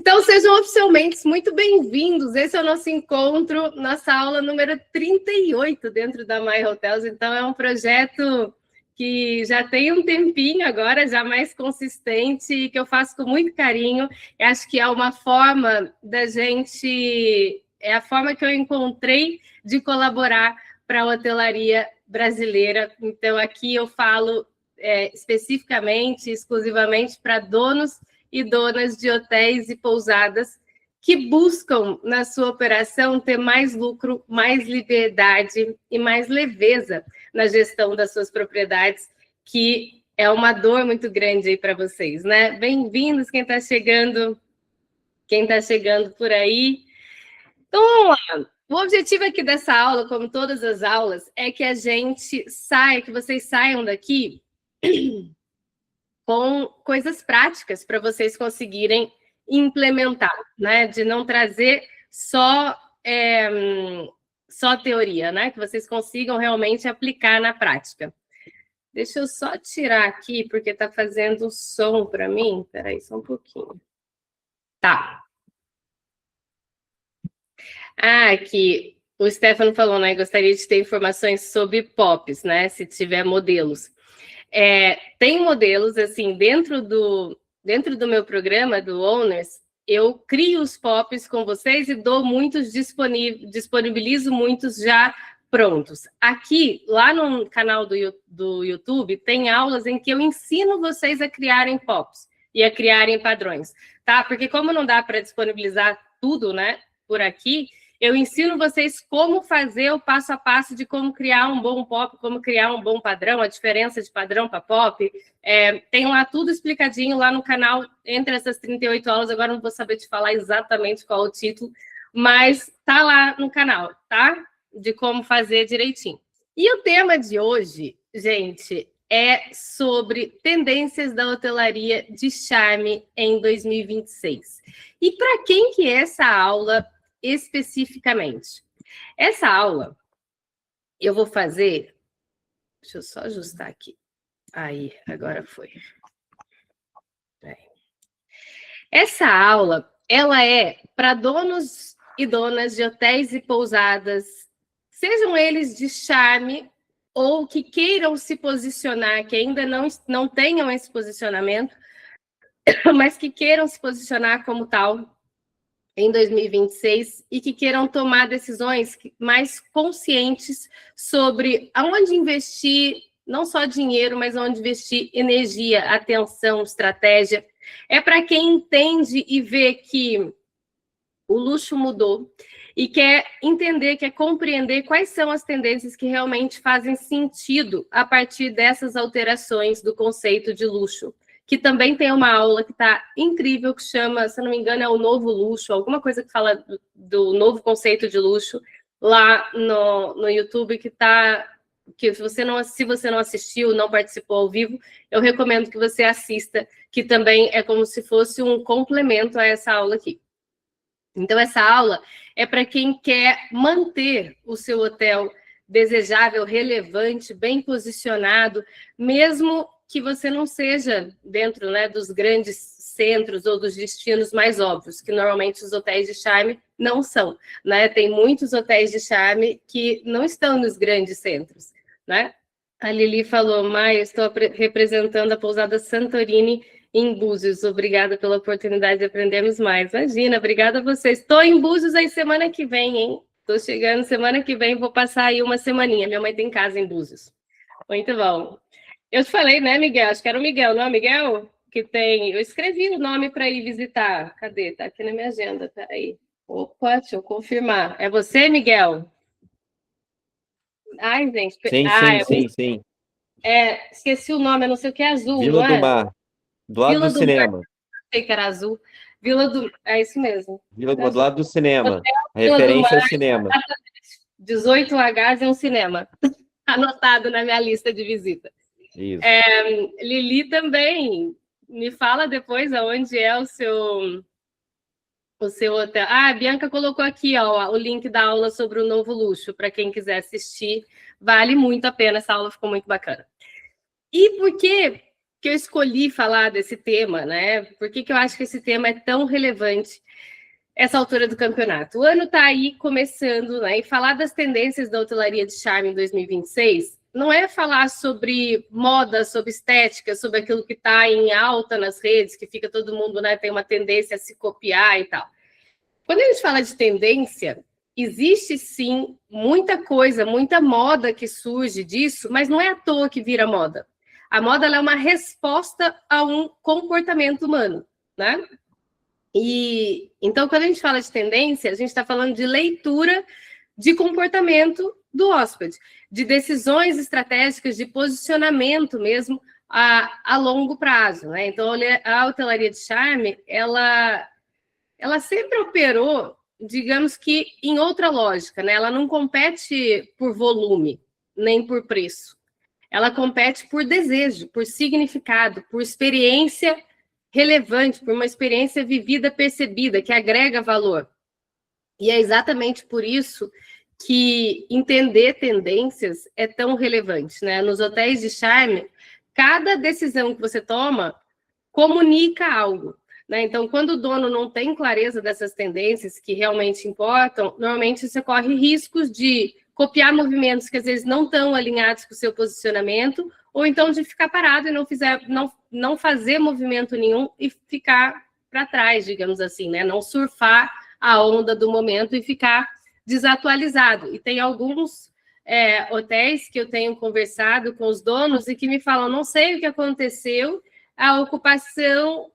Então, sejam oficialmente muito bem-vindos. Esse é o nosso encontro, nossa aula número 38 dentro da My Hotels. Então, é um projeto que já tem um tempinho agora, já mais consistente, e que eu faço com muito carinho. Eu acho que é uma forma da gente... É a forma que eu encontrei de colaborar para a hotelaria brasileira. Então, aqui eu falo especificamente, exclusivamente para donos e donas de hotéis e pousadas que buscam, na sua operação, ter mais lucro, mais liberdade e mais leveza na gestão das suas propriedades, que é uma dor muito grande aí para vocês, né? Bem-vindos quem está chegando por aí. Então, vamos lá. O objetivo aqui dessa aula, como todas as aulas, é que a gente saia, que vocês saiam daqui com coisas práticas para vocês conseguirem implementar, né? De não trazer só teoria, né? Que vocês consigam realmente aplicar na prática. Deixa eu só tirar aqui, porque está fazendo som para mim. Espera aí, só um pouquinho. Tá. Aqui o Stefano falou, né? Gostaria de ter informações sobre POPs, né? Se tiver modelos. Tem modelos, assim, dentro do meu programa, do Owners, eu crio os POPs com vocês e dou muitos disponibilizo muitos já prontos. Aqui, lá no canal do YouTube, tem aulas em que eu ensino vocês a criarem POPs e a criarem padrões, tá? Porque como não dá para disponibilizar tudo, né, por aqui, eu ensino vocês como fazer o passo a passo de como criar um bom POP, como criar um bom padrão, a diferença de padrão para POP. Tem lá tudo explicadinho lá no canal, entre essas 38 aulas. Agora não vou saber te falar exatamente qual é o título, mas tá lá no canal, tá? De como fazer direitinho. E o tema de hoje, gente, é sobre tendências da hotelaria de charme em 2026. E para quem que é essa aula especificamente? Essa aula eu vou fazer... Deixa eu só ajustar aqui. Aí, agora foi. Essa aula, ela é para donos e donas de hotéis e pousadas, sejam eles de charme ou que queiram se posicionar, que ainda não tenham esse posicionamento, mas que queiram se posicionar como tal em 2026 e que queiram tomar decisões mais conscientes sobre aonde investir, não só dinheiro, mas onde investir energia, atenção, estratégia. É para quem entende e vê que o luxo mudou e quer entender, quer compreender quais são as tendências que realmente fazem sentido a partir dessas alterações do conceito de luxo. Que também tem uma aula que está incrível, que chama, se não me engano, é o novo luxo, alguma coisa que fala do novo conceito de luxo, lá no YouTube, que se você não assistiu, não participou ao vivo, eu recomendo que você assista, que também é como se fosse um complemento a essa aula aqui. Então, essa aula é para quem quer manter o seu hotel desejável, relevante, bem posicionado, mesmo que você não seja dentro, né, dos grandes centros ou dos destinos mais óbvios, que normalmente os hotéis de charme não são, né? Tem muitos hotéis de charme que não estão nos grandes centros, né? A Lili falou, Maia, estou representando a pousada Santorini em Búzios. Obrigada pela oportunidade de aprendermos mais. Imagina, obrigada a vocês. Estou em Búzios aí semana que vem, hein? Estou chegando semana que vem, vou passar aí uma semaninha. Minha mãe tem casa em Búzios. Muito bom. Eu te falei, né, Miguel? Acho que era o Miguel, não é, Miguel? Que tem... Eu escrevi o nome para ir visitar. Cadê? Tá aqui na minha agenda, peraí. Opa, deixa eu confirmar. É você, Miguel? Ai, gente. Sim. Esqueci o nome, eu não sei o que é azul, Vila não é? do Mar. Do lado do cinema. Não sei que era azul. Vila do... É isso mesmo. Do lado do cinema. A Vila do referência Mar, ao cinema. 18H é um cinema. Anotado na minha lista de visita. Isso. Lili também. Me fala depois aonde é o seu hotel. Ah, a Bianca colocou aqui, ó, o link da aula sobre o novo luxo, para quem quiser assistir. Vale muito a pena, essa aula ficou muito bacana. E por que que eu escolhi falar desse tema, né? Por que eu acho que esse tema é tão relevante essa altura do campeonato? O ano está aí começando, né? E falar das tendências da hotelaria de charme em 2026 não é falar sobre moda, sobre estética, sobre aquilo que está em alta nas redes, que fica todo mundo, né? Tem uma tendência a se copiar e tal. Quando a gente fala de tendência, existe sim muita coisa, muita moda que surge disso, mas não é à toa que vira moda. A moda ela é uma resposta a um comportamento humano, né? E então, quando a gente fala de tendência, a gente está falando de leitura de comportamento do hóspede, de decisões estratégicas, de posicionamento mesmo a longo prazo, né? Então, a hotelaria de charme, ela sempre operou, digamos que em outra lógica, né? Ela não compete por volume, nem por preço. Ela compete por desejo, por significado, por experiência relevante, por uma experiência vivida, percebida, que agrega valor. E é exatamente por isso que entender tendências é tão relevante, né? Nos hotéis de charme, cada decisão que você toma comunica algo, né? Então, quando o dono não tem clareza dessas tendências que realmente importam, normalmente você corre riscos de copiar movimentos que às vezes não estão alinhados com o seu posicionamento, ou então de ficar parado e não fazer movimento nenhum e ficar para trás, digamos assim, né? Não surfar a onda do momento e ficar desatualizado. E tem alguns hotéis que eu tenho conversado com os donos e que me falam, não sei o que aconteceu, a ocupação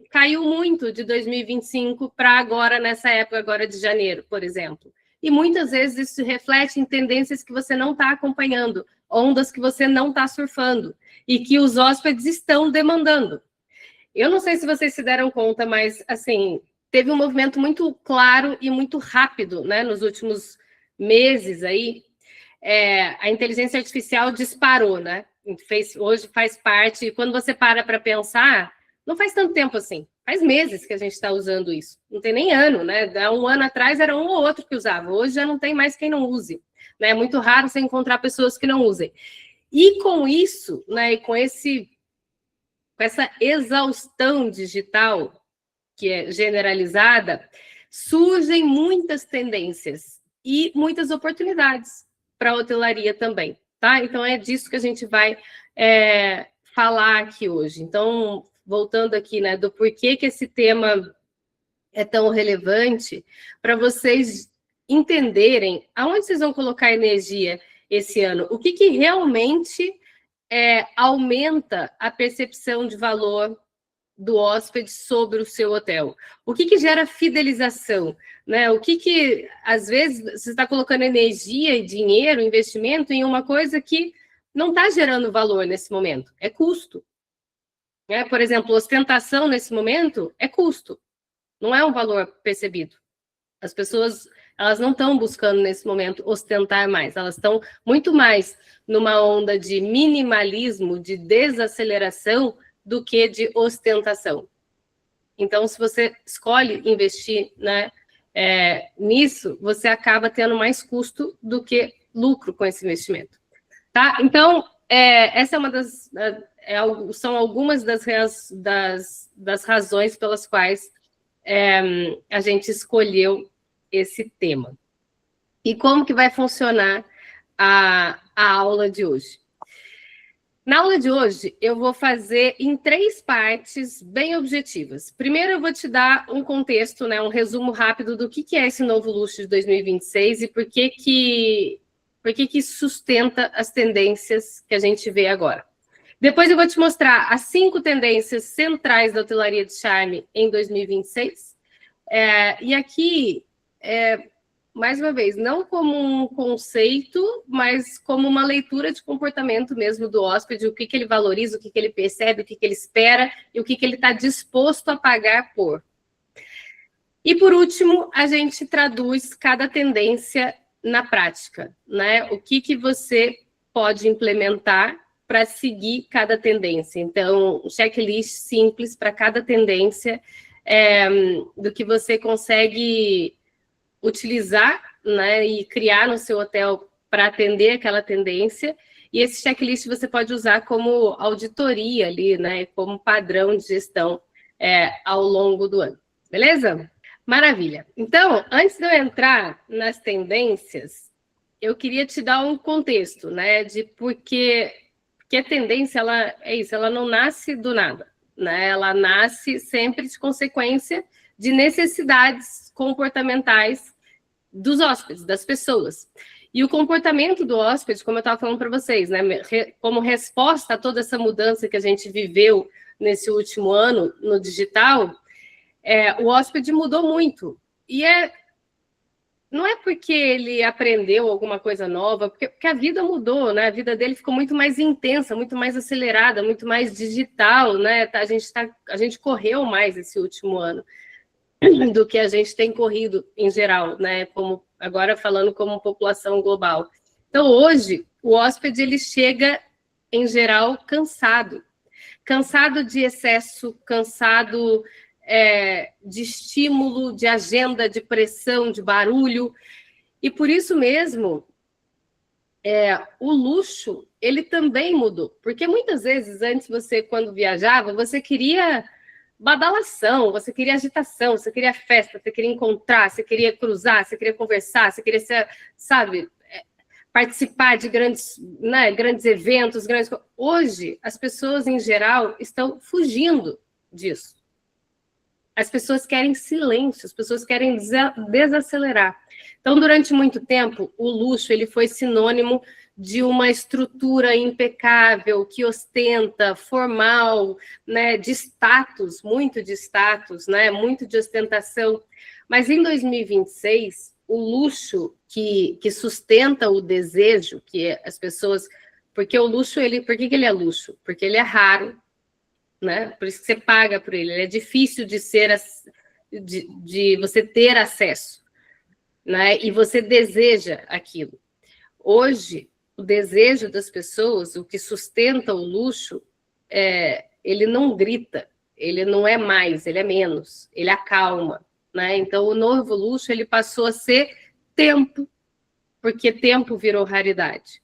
caiu muito de 2025 para agora, nessa época agora de janeiro, por exemplo. E muitas vezes isso reflete em tendências que você não está acompanhando, ondas que você não está surfando e que os hóspedes estão demandando. Eu não sei se vocês se deram conta, mas assim, teve um movimento muito claro e muito rápido, né, nos últimos meses aí. A inteligência artificial disparou, né? Hoje faz parte, quando você para pensar, não faz tanto tempo assim, faz meses que a gente está usando isso, não tem nem ano, né? Há um ano atrás era um ou outro que usava, hoje já não tem mais quem não use, né? É muito raro você encontrar pessoas que não usem. E com isso, né, e com essa exaustão digital que é generalizada, surgem muitas tendências e muitas oportunidades para a hotelaria também, tá? Então, é disso que a gente vai falar aqui hoje. Então, voltando aqui, né, do porquê que esse tema é tão relevante, para vocês entenderem aonde vocês vão colocar energia esse ano, o que realmente aumenta a percepção de valor do hóspede sobre o seu hotel. O que gera fidelização, né? O que às vezes você está colocando energia e dinheiro, investimento em uma coisa que não está gerando valor nesse momento, é custo. Né? Por exemplo, ostentação nesse momento é custo, não é um valor percebido. As pessoas, elas não estão buscando nesse momento ostentar mais, elas estão muito mais numa onda de minimalismo, de desaceleração, do que de ostentação. Então, se você escolhe investir, né, nisso, você acaba tendo mais custo do que lucro com esse investimento. Tá? Então, essa é uma são algumas das razões pelas quais a gente escolheu esse tema. E como que vai funcionar a aula de hoje? Na aula de hoje, eu vou fazer em 3 partes bem objetivas. Primeiro, eu vou te dar um contexto, né, um resumo rápido do que é esse novo luxo de 2026 e por que isso sustenta as tendências que a gente vê agora. Depois, eu vou te mostrar as 5 tendências centrais da hotelaria de charme em 2026. E aqui, mais uma vez, não como um conceito, mas como uma leitura de comportamento mesmo do hóspede, o que ele valoriza, o que ele percebe, o que ele espera e o que ele está disposto a pagar por. E, por último, a gente traduz cada tendência na prática, né? O que você pode implementar para seguir cada tendência. Então, um checklist simples para cada tendência, do que você consegue utilizar, né, e criar no seu hotel para atender aquela tendência e esse checklist você pode usar como auditoria ali, né, como padrão de gestão ao longo do ano, beleza? Maravilha. Então, antes de eu entrar nas tendências, eu queria te dar um contexto, né, de porque a tendência, ela é isso, ela não nasce do nada, né? Ela nasce sempre de consequência de necessidades comportamentais dos hóspedes, das pessoas. E o comportamento do hóspede, como eu estava falando para vocês, né, como resposta a toda essa mudança que a gente viveu nesse último ano no digital, o hóspede mudou muito. E não é porque ele aprendeu alguma coisa nova, porque a vida mudou, né? A vida dele ficou muito mais intensa, muito mais acelerada, muito mais digital, né? A gente correu mais esse último ano do que a gente tem corrido em geral, né? Como agora falando como população global. Então, hoje, o hóspede ele chega, em geral, cansado de excesso, cansado de estímulo, de agenda, de pressão, de barulho. E por isso mesmo, o luxo, ele também mudou. Porque muitas vezes, antes você, quando viajava, você queria badalação, você queria agitação, você queria festa, você queria encontrar, você queria cruzar, você queria conversar, você queria ser, sabe, participar de grandes eventos, Hoje, as pessoas, em geral, estão fugindo disso. As pessoas querem silêncio, as pessoas querem desacelerar. Então, durante muito tempo, o luxo ele foi sinônimo de uma estrutura impecável, que ostenta, formal, né, de status, muito de status, né, muito de ostentação. Mas em 2026, o luxo que sustenta o desejo, que as pessoas... Porque o luxo, por que ele é luxo? Porque ele é raro, né? Por isso que você paga por ele. Ele é difícil de você ter acesso, né? E você deseja aquilo. Hoje, o desejo das pessoas, o que sustenta o luxo, ele não grita, ele não é mais, ele é menos, ele acalma, né? Então, o novo luxo ele passou a ser tempo, porque tempo virou raridade.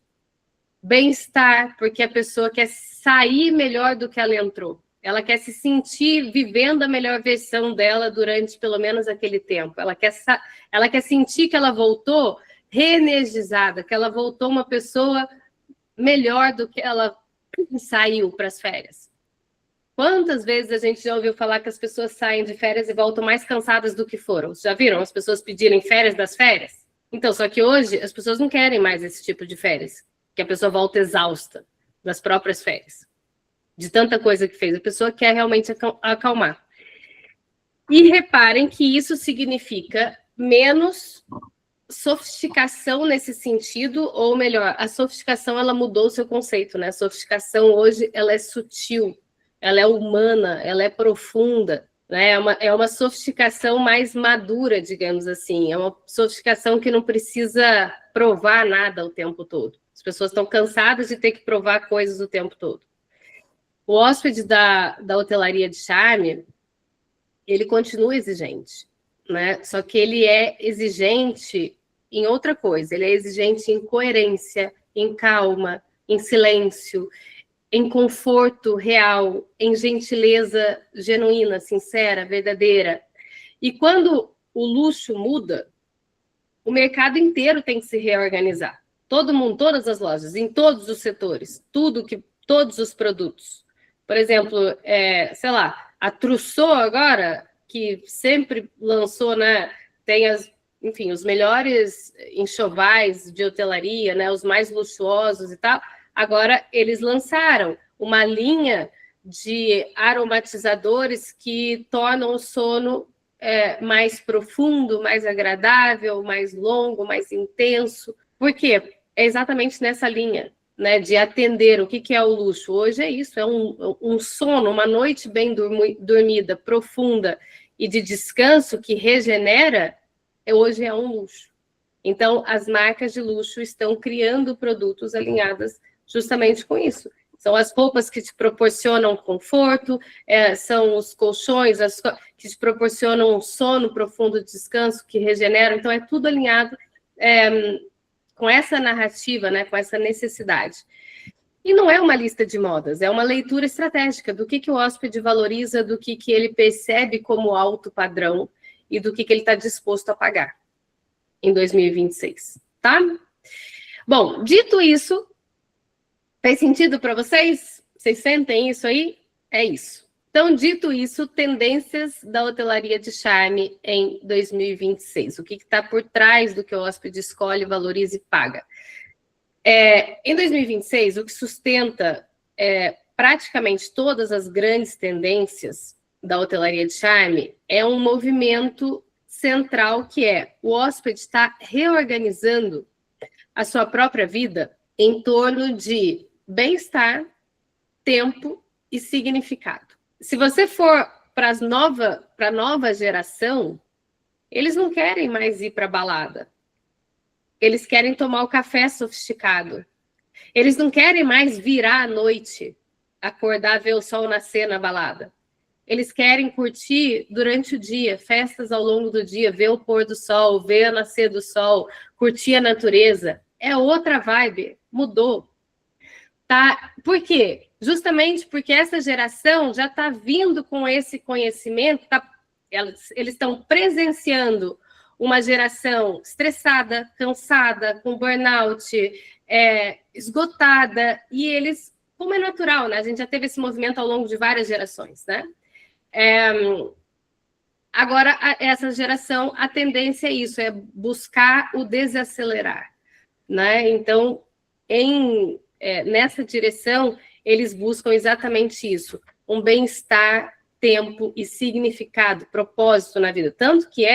Bem-estar, porque a pessoa quer sair melhor do que ela entrou. Ela quer se sentir vivendo a melhor versão dela durante pelo menos aquele tempo. Ela quer sentir que ela voltou reenergizada, que ela voltou uma pessoa melhor do que ela saiu para as férias. Quantas vezes a gente já ouviu falar que as pessoas saem de férias e voltam mais cansadas do que foram? Já viram as pessoas pedirem férias das férias? Então, só que hoje as pessoas não querem mais esse tipo de férias, que a pessoa volta exausta das próprias férias, de tanta coisa que fez. A pessoa quer realmente acalmar. E reparem que isso significa menos sofisticação nesse sentido, ou melhor, a sofisticação ela mudou o seu conceito, né? A sofisticação hoje ela é sutil, ela é humana, ela é profunda, né? É uma sofisticação mais madura, digamos assim. É uma sofisticação que não precisa provar nada o tempo todo. As pessoas estão cansadas de ter que provar coisas o tempo todo. O hóspede da hotelaria de charme, ele continua exigente, né? Só que ele é exigente em outra coisa. Ele é exigente em coerência, em calma, em silêncio, em conforto real, em gentileza genuína, sincera, verdadeira. E quando o luxo muda, o mercado inteiro tem que se reorganizar. Todo mundo, todas as lojas, em todos os setores, todos os produtos. Por exemplo, sei lá, a Trousseau agora, que sempre lançou, né, tem enfim, os melhores enxovais de hotelaria, né, os mais luxuosos e tal. Agora, eles lançaram uma linha de aromatizadores que tornam o sono mais profundo, mais agradável, mais longo, mais intenso. Por quê? É exatamente nessa linha, né, de atender. O que é o luxo? Hoje é isso, é um sono, uma noite bem dormida, profunda e de descanso que regenera, hoje é um luxo. Então, as marcas de luxo estão criando produtos alinhados justamente com isso. São as roupas que te proporcionam conforto, são os colchões que te proporcionam um sono profundo, descanso, que regeneram. Então, é tudo alinhado com essa narrativa, né, com essa necessidade. E não é uma lista de modas, é uma leitura estratégica do que o hóspede valoriza, do que ele percebe como alto padrão e do que ele está disposto a pagar em 2026, tá? Bom, dito isso, faz sentido para vocês? Vocês sentem isso aí? É isso. Então, dito isso, tendências da hotelaria de charme em 2026. O que está por trás do que o hóspede escolhe, valoriza e paga? Em 2026, o que sustenta praticamente todas as grandes tendências da hotelaria de charme é um movimento central que é o hóspede está reorganizando a sua própria vida em torno de bem-estar, tempo e significado. Se você for para a nova geração, eles não querem mais ir para a balada. Eles querem tomar o café sofisticado. Eles não querem mais virar à noite, acordar, ver o sol nascer na balada. Eles querem curtir durante o dia, festas ao longo do dia, ver o pôr do sol, ver o nascer do sol, curtir a natureza. É outra vibe, mudou. Tá? Por quê? Justamente porque essa geração já está vindo com esse conhecimento, eles estão presenciando uma geração estressada, cansada, com burnout, esgotada, e eles, como é natural, né? A gente já teve esse movimento ao longo de várias gerações, né? Agora, essa geração, a tendência é isso, é buscar o desacelerar, né? Então, nessa direção, eles buscam exatamente isso, um bem-estar, tempo e significado, propósito na vida. Tanto que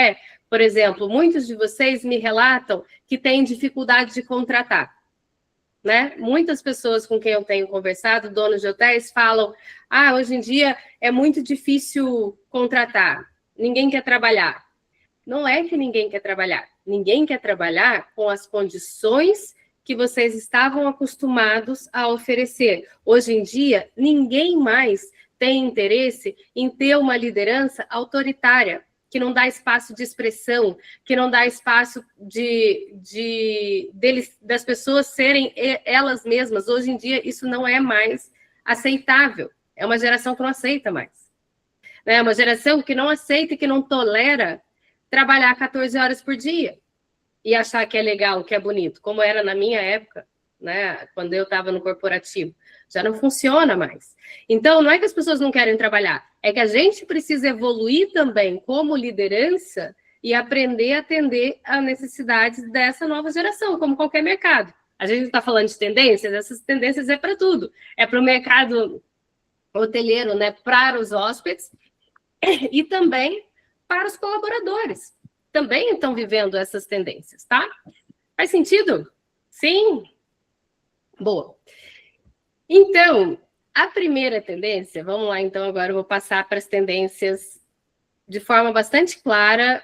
por exemplo, muitos de vocês me relatam que têm dificuldade de contratar, né? Muitas pessoas com quem eu tenho conversado, donos de hotéis, falam: hoje em dia é muito difícil contratar, ninguém quer trabalhar. Não é que ninguém quer trabalhar com as condições que vocês estavam acostumados a oferecer. Hoje em dia, ninguém mais tem interesse em ter uma liderança autoritária, que não dá espaço de expressão, que não dá espaço das pessoas serem elas mesmas. Hoje em dia, isso não é mais aceitável. É uma geração que não aceita mais. É uma geração que não aceita e que não tolera trabalhar 14 horas por dia e achar que é legal, que é bonito, como era na minha época, né, quando eu estava no corporativo. Já não funciona mais. Então, não é que as pessoas não querem trabalhar, é que a gente precisa evoluir também como liderança e aprender a atender às necessidades dessa nova geração, como qualquer mercado. A gente está falando de tendências, essas tendências é para tudo. É para o mercado hoteleiro, né, para os hóspedes e também para os colaboradores. Também estão vivendo essas tendências, tá? Faz sentido? Sim? Boa. Então, a primeira tendência, vamos lá, então, agora eu vou passar para as tendências de forma bastante clara,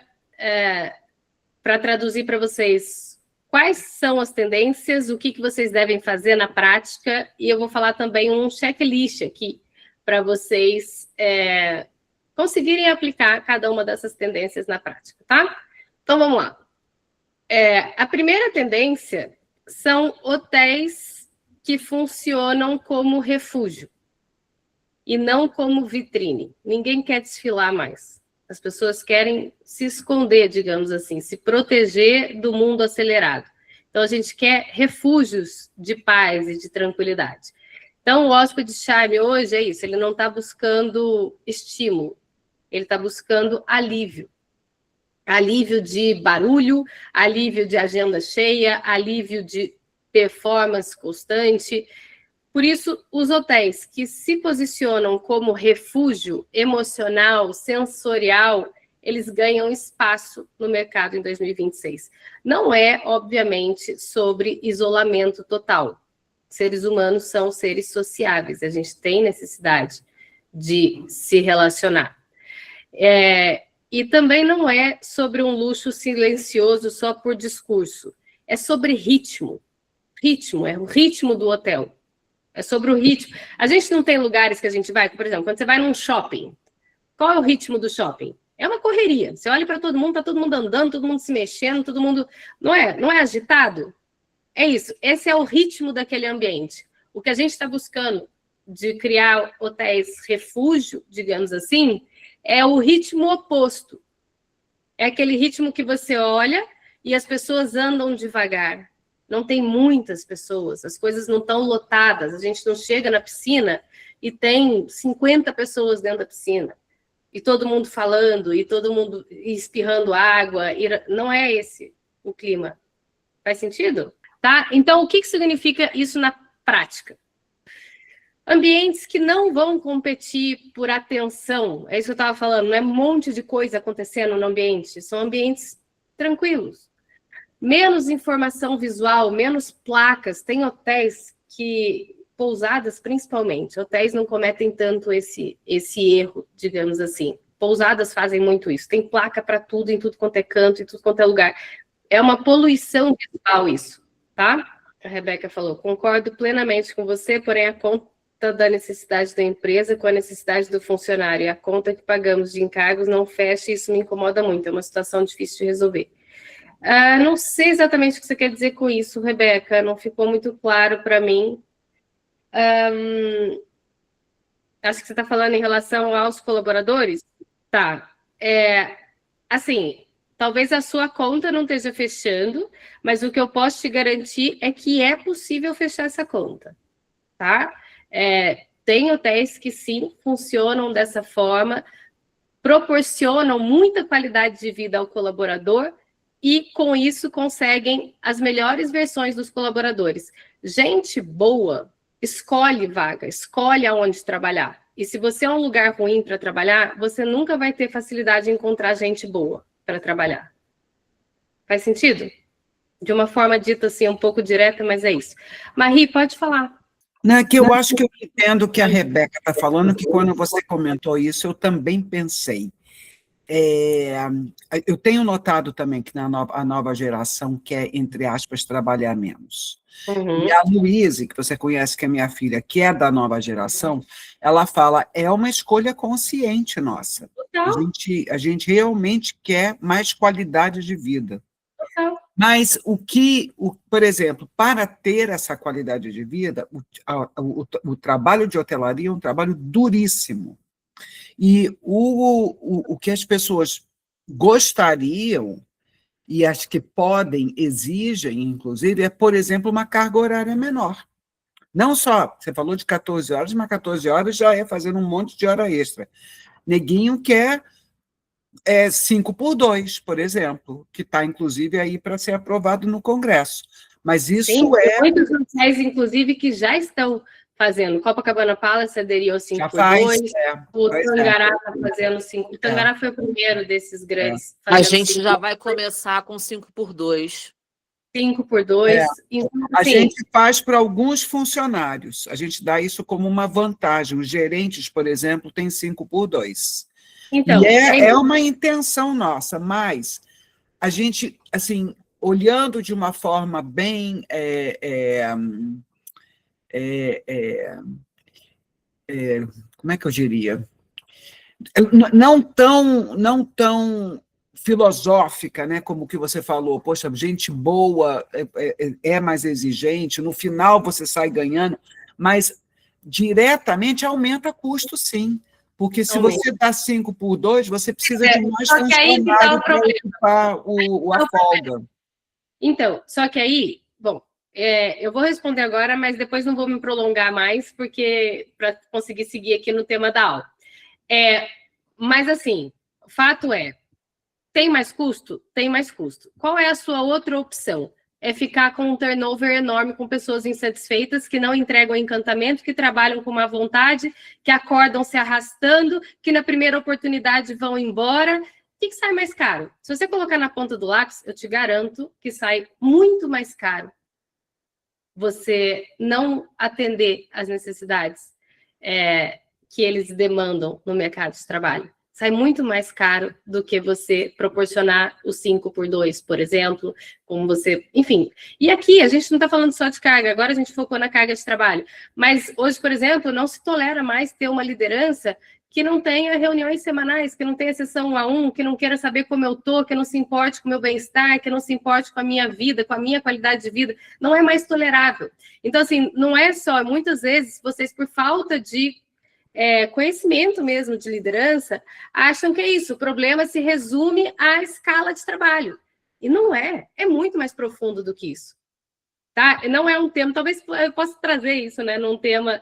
para traduzir para vocês quais são as tendências, o que vocês devem fazer na prática, e eu vou falar também um checklist aqui, para vocês conseguirem aplicar cada uma dessas tendências na prática, tá? Então, vamos lá. A primeira tendência são hotéis que funcionam como refúgio e não como vitrine. Ninguém quer desfilar mais. As pessoas querem se esconder, digamos assim, se proteger do mundo acelerado. Então, a gente quer refúgios de paz e de tranquilidade. Então, o hóspede de charme hoje é isso, ele não está buscando estímulo, ele está buscando alívio. Alívio de barulho, alívio de agenda cheia, alívio de performance constante. Por isso, os hotéis que se posicionam como refúgio emocional, sensorial, eles ganham espaço no mercado em 2026. Não é, obviamente, sobre isolamento total. Seres humanos são seres sociáveis, a gente tem necessidade de se relacionar. E também não é sobre um luxo silencioso só por discurso. É sobre ritmo. Ritmo, é o ritmo do hotel. É sobre o ritmo. A gente não tem lugares que a gente vai, por exemplo, quando você vai num shopping, qual é o ritmo do shopping? É uma correria. Você olha para todo mundo, está todo mundo andando, todo mundo se mexendo, todo mundo... Não é agitado? É isso. Esse é o ritmo daquele ambiente. O que a gente está buscando de criar hotéis refúgio, digamos assim, é o ritmo oposto. É aquele ritmo que você olha e as pessoas andam devagar. Não tem muitas pessoas, as coisas não estão lotadas. A gente não chega na piscina e tem 50 pessoas dentro da piscina. E todo mundo falando, e todo mundo espirrando água. Não é esse o clima. Faz sentido? Tá? Então, o que significa isso na prática? Ambientes que não vão competir por atenção. É isso que eu estava falando. Não é um monte de coisa acontecendo no ambiente. São ambientes tranquilos. Menos informação visual, menos placas. Tem hotéis que... Pousadas, principalmente. Hotéis não cometem tanto esse erro, digamos assim. Pousadas fazem muito isso. Tem placa para tudo, em tudo quanto é canto, em tudo quanto é lugar. É uma poluição visual isso, tá? A Rebeca falou, concordo plenamente com você, porém a conta da necessidade da empresa com a necessidade do funcionário e a conta que pagamos de encargos não fecha e isso me incomoda muito. É uma situação difícil de resolver. Não sei exatamente o que você quer dizer com isso, Rebeca. Não ficou muito claro para mim. Acho que você está falando em relação aos colaboradores? Tá. Assim, talvez a sua conta não esteja fechando, mas o que eu posso te garantir é que é possível fechar essa conta, tá? Tem hotéis que sim, funcionam dessa forma, proporcionam muita qualidade de vida ao colaborador e, com isso, conseguem as melhores versões dos colaboradores. Gente boa escolhe vaga, escolhe aonde trabalhar. E se você é um lugar ruim para trabalhar, você nunca vai ter facilidade em encontrar gente boa para trabalhar. Faz sentido? De uma forma dita assim, um pouco direta, mas é isso. Marie, pode falar. Não, é que eu acho que eu entendo o que a Rebeca está falando, que quando você comentou isso, eu também pensei. Eu tenho notado também que a nova geração quer, entre aspas, trabalhar menos. Uhum. E a Luíse, que você conhece, que é minha filha, que é da nova geração, ela fala, é uma escolha consciente nossa. A gente realmente quer mais qualidade de vida. Mas por exemplo, para ter essa qualidade de vida, o trabalho de hotelaria é um trabalho duríssimo. E o que as pessoas gostariam, e acho que podem, exigem, inclusive, é, por exemplo, uma carga horária menor. Não só, você falou de 14 horas, mas 14 horas já é fazendo um monte de hora extra. Neguinho quer 5x2, por exemplo, que está, inclusive, aí para ser aprovado no Congresso. Mas isso Tem muitos hotéis, inclusive, que já estão fazendo. Copacabana Palace aderiu ao 5x2, o Tangará está fazendo 5. O Tangará foi o primeiro desses grandes. A gente já vai começar com 5x2. 5x2. Então, a gente faz para alguns funcionários, a gente dá isso como uma vantagem. Os gerentes, por exemplo, têm 5x2. Então, é uma intenção nossa, mas a gente, assim, olhando de uma forma bem... como é que eu diria? Não tão filosófica, né, como o que você falou, poxa, gente boa é mais exigente, no final você sai ganhando, mas diretamente aumenta custo, sim, porque se você dá 5x2, você precisa de mais funcionário para ocupar a folga. Então, só que aí, bom, eu vou responder agora, mas depois não vou me prolongar mais, porque para conseguir seguir aqui no tema da aula. Mas, assim, o fato é, tem mais custo? Tem mais custo. Qual é a sua outra opção? É ficar com um turnover enorme, com pessoas insatisfeitas, que não entregam encantamento, que trabalham com má vontade, que acordam se arrastando, que na primeira oportunidade vão embora. O que sai mais caro? Se você colocar na ponta do lápis, eu te garanto que sai muito mais caro você não atender às necessidades que eles demandam no mercado de trabalho. Sai muito mais caro do que você proporcionar o 5x2, por exemplo, como você... Enfim, e aqui a gente não está falando só de carga, agora a gente focou na carga de trabalho, mas hoje, por exemplo, não se tolera mais ter uma liderança que não tenha reuniões semanais, que não tenha sessão 1 a 1, que não queira saber como eu estou, que não se importe com o meu bem-estar, que não se importe com a minha vida, com a minha qualidade de vida, não é mais tolerável. Então, assim, não é só, muitas vezes, vocês, por falta de conhecimento mesmo de liderança, acham que é isso, o problema se resume à escala de trabalho. E não é, é muito mais profundo do que isso. Tá? Não é um tema, talvez eu possa trazer isso, né, num tema,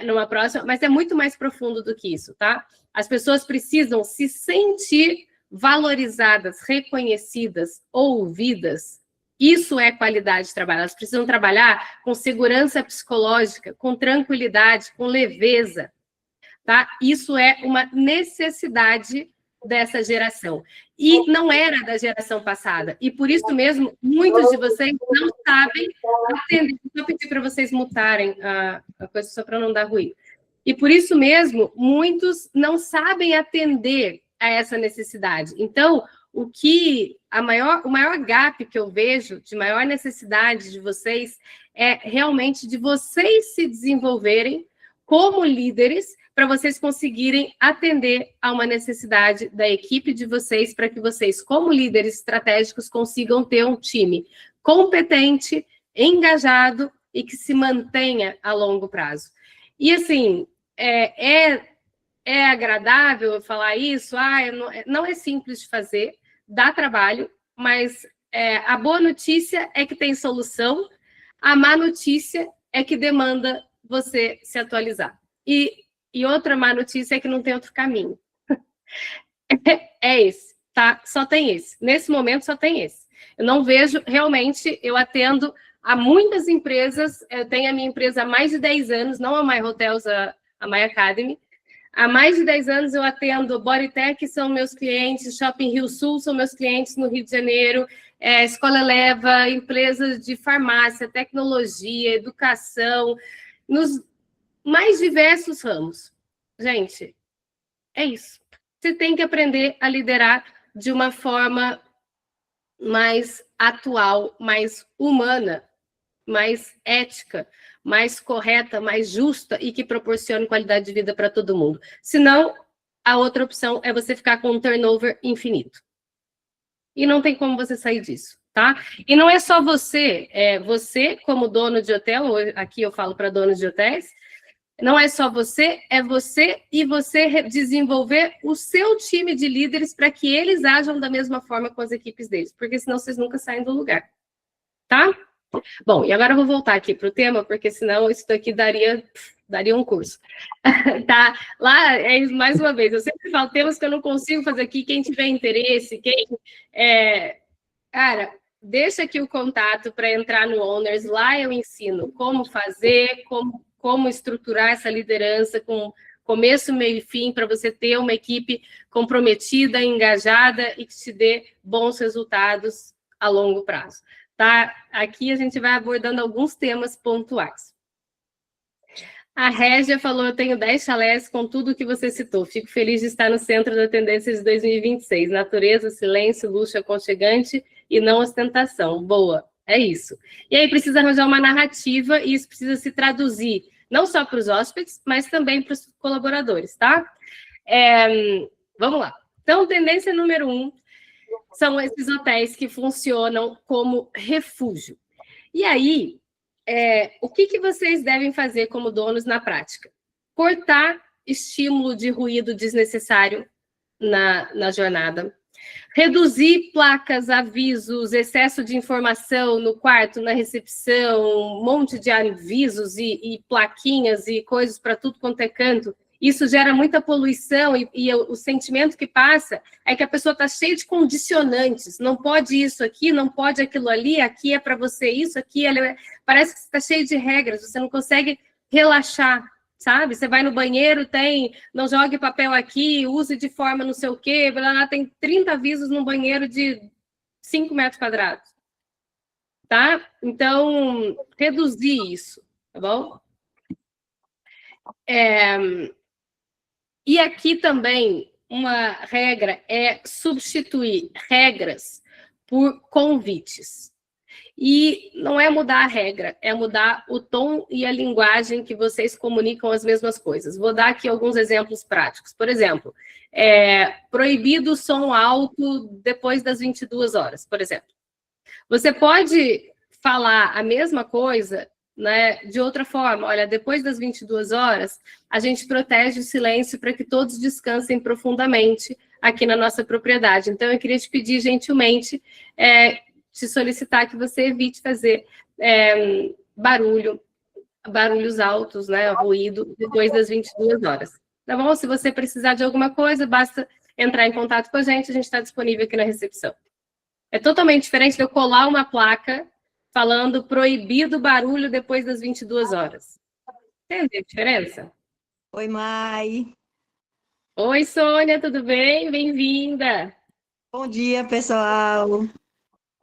numa próxima, mas é muito mais profundo do que isso, tá? As pessoas precisam se sentir valorizadas, reconhecidas, ouvidas. Isso é qualidade de trabalho. Elas precisam trabalhar com segurança psicológica, com tranquilidade, com leveza, tá? Isso é uma necessidade dessa geração. E não era da geração passada. E por isso mesmo, muitos de vocês não sabem atender. Vou pedir para vocês mutarem a coisa só para não dar ruído. E por isso mesmo, muitos não sabem atender a essa necessidade. Então, o maior gap que eu vejo, de maior necessidade de vocês, é realmente de vocês se desenvolverem como líderes, para vocês conseguirem atender a uma necessidade da equipe de vocês, para que vocês, como líderes estratégicos, consigam ter um time competente, engajado e que se mantenha a longo prazo. E, assim, é agradável eu falar isso? Não é simples de fazer, dá trabalho, mas a boa notícia é que tem solução, a má notícia é que demanda você se atualizar. E outra má notícia é que não tem outro caminho. É esse, tá? Só tem esse. Nesse momento, só tem esse. Eu não vejo, realmente, eu atendo a muitas empresas, eu tenho a minha empresa há mais de 10 anos, não a My Hotels, a My Academy. Há mais de 10 anos eu atendo Bodytech, são meus clientes, Shopping Rio Sul são meus clientes no Rio de Janeiro, Escola Eleva, empresas de farmácia, tecnologia, educação, nos mais diversos ramos. Gente, é isso. Você tem que aprender a liderar de uma forma mais atual, mais humana, mais ética, mais correta, mais justa e que proporcione qualidade de vida para todo mundo. Senão, a outra opção é você ficar com um turnover infinito. E não tem como você sair disso, tá? E não é só você, você como dono de hotel, aqui eu falo para donos de hotéis, não é só você, é você e você desenvolver o seu time de líderes para que eles ajam da mesma forma com as equipes deles, porque senão vocês nunca saem do lugar, tá? Bom, e agora eu vou voltar aqui para o tema, porque senão isso daqui daria um curso. Tá? Lá, mais uma vez, eu sempre falo temas que eu não consigo fazer aqui, quem tiver interesse, cara, deixa aqui o contato para entrar no Owners, lá eu ensino como fazer, como estruturar essa liderança com começo, meio e fim, para você ter uma equipe comprometida, engajada e que te dê bons resultados a longo prazo. Tá? Aqui a gente vai abordando alguns temas pontuais. A Régia falou, eu tenho 10 chalés com tudo que você citou. Fico feliz de estar no centro da tendência de 2026. Natureza, silêncio, luxo aconchegante e não ostentação. Boa, é isso. E aí precisa arranjar uma narrativa e isso precisa se traduzir não só para os hóspedes, mas também para os colaboradores, tá? Vamos lá. Então, tendência número 1 são esses hotéis que funcionam como refúgio. E aí, o que vocês devem fazer como donos na prática? Cortar estímulo de ruído desnecessário na jornada. Reduzir placas, avisos, excesso de informação no quarto, na recepção, um monte de avisos e plaquinhas e coisas para tudo quanto é canto. Isso gera muita poluição e o sentimento que passa é que a pessoa está cheia de condicionantes. Não pode isso aqui, não pode aquilo ali, aqui é para você isso, aqui parece que está cheio de regras, você não consegue relaxar, sabe? Você vai no banheiro, não jogue papel aqui, use de forma não sei o quê, tem 30 avisos num banheiro de 5 metros quadrados. Tá? Então, reduzir isso, tá bom? E aqui também uma regra é substituir regras por convites. E não é mudar a regra, é mudar o tom e a linguagem que vocês comunicam as mesmas coisas. Vou dar aqui alguns exemplos práticos. Por exemplo, proibido o som alto depois das 22 horas, por exemplo. Você pode falar a mesma coisa, né, de outra forma. Olha, depois das 22 horas, a gente protege o silêncio para que todos descansem profundamente aqui na nossa propriedade. Então, eu queria te pedir gentilmente, te solicitar que você evite fazer barulhos altos, né, ruído, depois das 22 horas. Tá bom? Se você precisar de alguma coisa, basta entrar em contato com a gente está disponível aqui na recepção. É totalmente diferente de eu colar uma placa falando proibido barulho depois das 22 horas. Entende a diferença? Oi, Mai. Oi, Sônia, tudo bem? Bem-vinda. Bom dia, pessoal.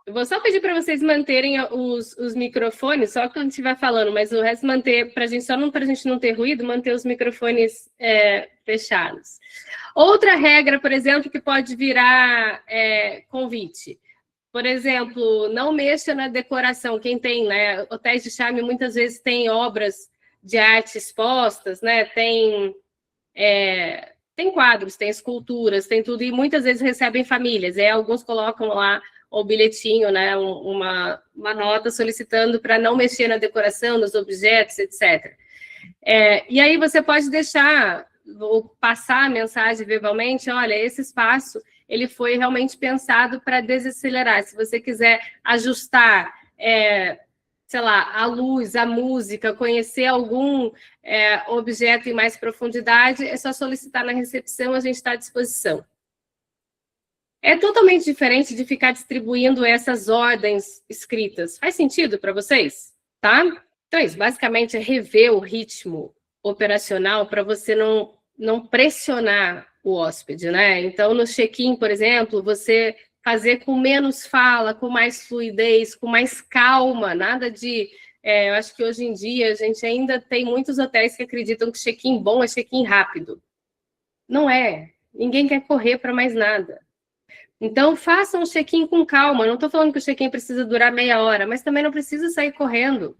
Eu vou só pedir para vocês manterem os microfones, só quando estiver falando, mas o resto manter, para a gente não ter ruído, manter os microfones fechados. Outra regra, por exemplo, que pode virar convite. Por exemplo, não mexa na decoração. Quem tem, né, hotéis de charme muitas vezes tem obras de arte expostas, né? Tem quadros, tem esculturas, tem tudo, e muitas vezes recebem famílias. Alguns colocam lá o bilhetinho, né, uma nota solicitando para não mexer na decoração, nos objetos, etc. E aí você pode deixar, ou passar a mensagem verbalmente, olha, esse espaço ele foi realmente pensado para desacelerar. Se você quiser ajustar, sei lá, a luz, a música, conhecer algum objeto em mais profundidade, é só solicitar na recepção, a gente está à disposição. É totalmente diferente de ficar distribuindo essas ordens escritas. Faz sentido para vocês? Tá? Então, isso basicamente é rever o ritmo operacional para você não pressionar o hóspede, né? Então, no check-in, por exemplo, você fazer com menos fala, com mais fluidez, com mais calma, nada de... eu acho que hoje em dia a gente ainda tem muitos hotéis que acreditam que check-in bom é check-in rápido. Não é. Ninguém quer correr para mais nada. Então, façam um check-in com calma. Não estou falando que o check-in precisa durar meia hora, mas também não precisa sair correndo.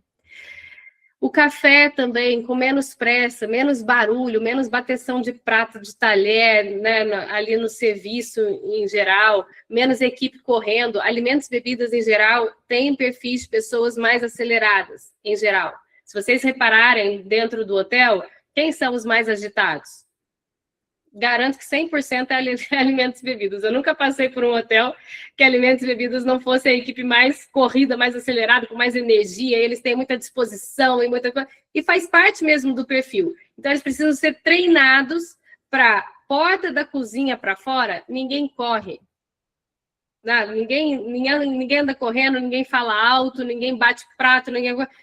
O café também, com menos pressa, menos barulho, menos bateção de prato, de talher, né, ali no serviço em geral, menos equipe correndo. Alimentos e bebidas em geral têm perfis de pessoas mais aceleradas, em geral. Se vocês repararem dentro do hotel, quem são os mais agitados? Garanto que 100% é alimentos e bebidas. Eu nunca passei por um hotel que alimentos e bebidas não fosse a equipe mais corrida, mais acelerada, com mais energia. Eles têm muita disposição e muita coisa. E faz parte mesmo do perfil. Então, eles precisam ser treinados para porta da cozinha para fora, ninguém corre. Não, ninguém anda correndo, ninguém fala alto, ninguém bate prato,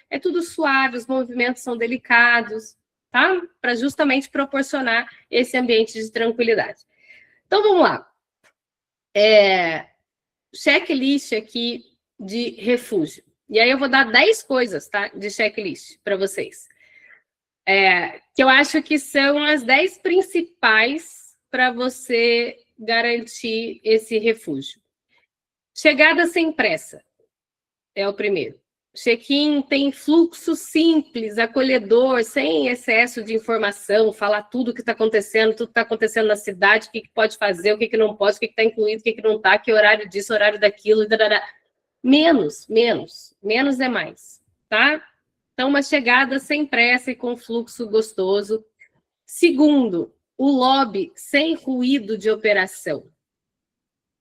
é tudo suave, os movimentos são delicados. Tá? Para justamente proporcionar esse ambiente de tranquilidade. Então, vamos lá. Checklist aqui de refúgio. E aí eu vou dar 10 coisas, tá, de checklist para vocês. Que eu acho que são as 10 principais para você garantir esse refúgio. Chegada sem pressa é o primeiro. Check-in tem fluxo simples, acolhedor, sem excesso de informação, falar tudo o que está acontecendo, tudo que está acontecendo na cidade, o que pode fazer, o que não pode, o que está incluído, o que não está, que horário disso, horário daquilo, menos é mais, tá? Então, uma chegada sem pressa e com fluxo gostoso. Segundo, o lobby sem ruído de operação.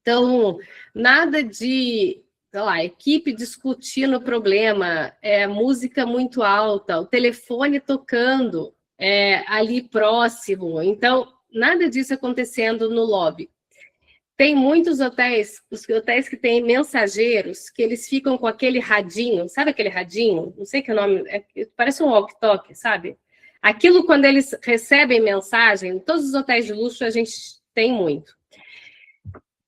Então, nada de... sei lá, equipe discutindo o problema, música muito alta, o telefone tocando ali próximo. Então, nada disso acontecendo no lobby. Tem muitos hotéis, os hotéis que têm mensageiros, que eles ficam com aquele radinho, sabe aquele radinho? Não sei que o nome, parece um walkie-talkie, sabe? Aquilo, quando eles recebem mensagem, em todos os hotéis de luxo a gente tem muito.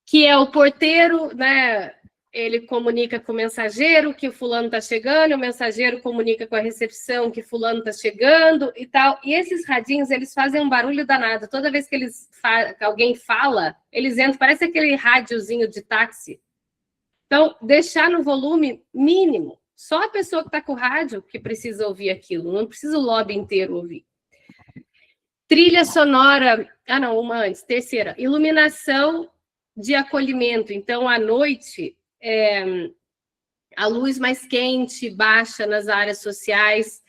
Que é o porteiro, né? Ele comunica com o mensageiro que o fulano está chegando, o mensageiro comunica com a recepção que fulano está chegando e tal. E esses radinhos, eles fazem um barulho danado. Toda vez que alguém fala, eles entram, parece aquele rádiozinho de táxi. Então, deixar no volume mínimo. Só a pessoa que está com o rádio que precisa ouvir aquilo, não precisa o lobby inteiro ouvir. Trilha sonora... Ah, não, uma antes. Terceira, iluminação de acolhimento. Então, à noite, a luz mais quente, baixa nas áreas sociais.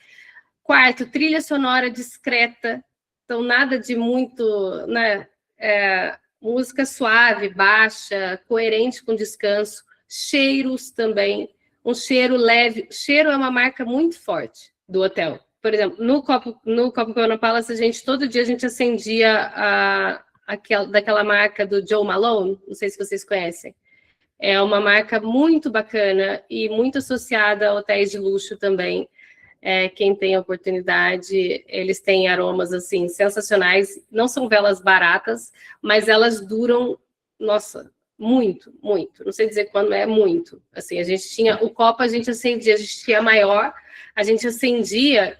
Quarto, trilha sonora discreta. Então, nada de muito... né, música suave, baixa, coerente com descanso. Cheiros também. Um cheiro leve. Cheiro é uma marca muito forte do hotel. Por exemplo, no Copacabana Palace, todo dia a gente acendia daquela marca do Joe Malone, não sei se vocês conhecem. É uma marca muito bacana e muito associada a hotéis de luxo também. Quem tem a oportunidade, eles têm aromas assim sensacionais. Não são velas baratas, mas elas duram, nossa, muito, muito. Não sei dizer quando é muito. Assim, a gente tinha o copo, a gente acendia, a gente tinha maior, a gente acendia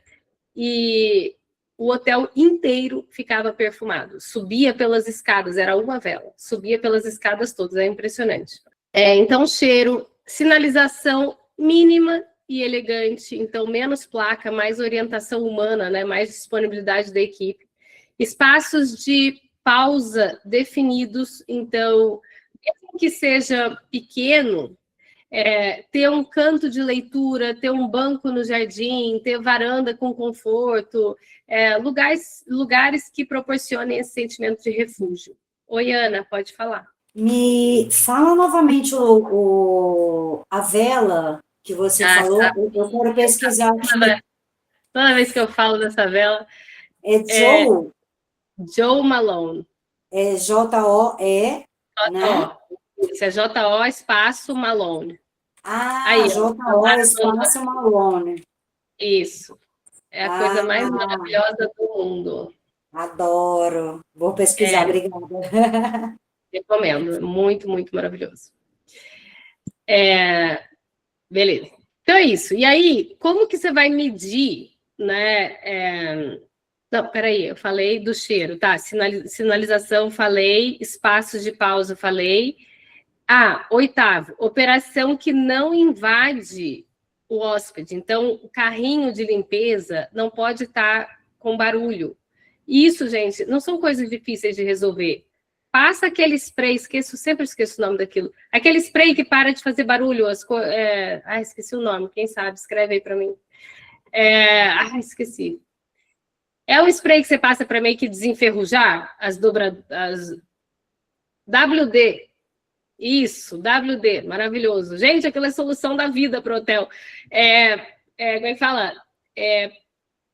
e o hotel inteiro ficava perfumado. Subia pelas escadas, era uma vela. Subia pelas escadas todas, é impressionante. Então, cheiro, sinalização mínima e elegante. Então, menos placa, mais orientação humana, né? Mais disponibilidade da equipe. Espaços de pausa definidos. Então, mesmo que seja pequeno, ter um canto de leitura, ter um banco no jardim, ter varanda com conforto, lugares que proporcionem esse sentimento de refúgio. Oi, Ana, pode falar. Me fala novamente a vela que você falou, tá. Eu quero pesquisar aqui. Toda vez que eu falo dessa vela... Joe? Joe Malone. J-O-E, né? Isso, é J-O espaço Malone. J-O espaço Malone. Isso. É a coisa mais maravilhosa do mundo. Adoro. Vou pesquisar, obrigada. Recomendo. Muito, muito maravilhoso. Beleza. Então é isso. E aí, como que você vai medir, né? Não, peraí, eu falei do cheiro, tá? Sinalização, falei. Espaços de pausa, falei. Oitavo, operação que não invade o hóspede. Então, o carrinho de limpeza não pode estar com barulho. Isso, gente, não são coisas difíceis de resolver. Passa aquele spray, sempre esqueço o nome daquilo. Aquele spray que para de fazer barulho. Esqueci o nome, quem sabe? Escreve aí para mim. Esqueci. É um spray que você passa para meio que desenferrujar as WD. Isso, WD, maravilhoso. Gente, aquela é a solução da vida para o hotel. Como é que fala?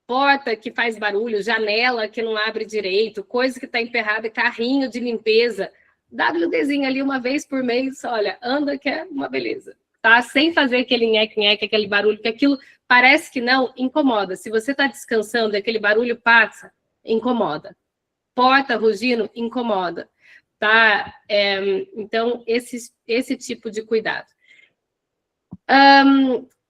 Porta que faz barulho, janela que não abre direito, coisa que está emperrada, carrinho de limpeza. WDzinho ali uma vez por mês, olha, anda que é uma beleza. Tá? Sem fazer aquele nheque-nheque, aquele barulho, que aquilo parece que não, incomoda. Se você está descansando e aquele barulho passa, incomoda. Porta rugindo, incomoda. Tá? Então, esse tipo de cuidado.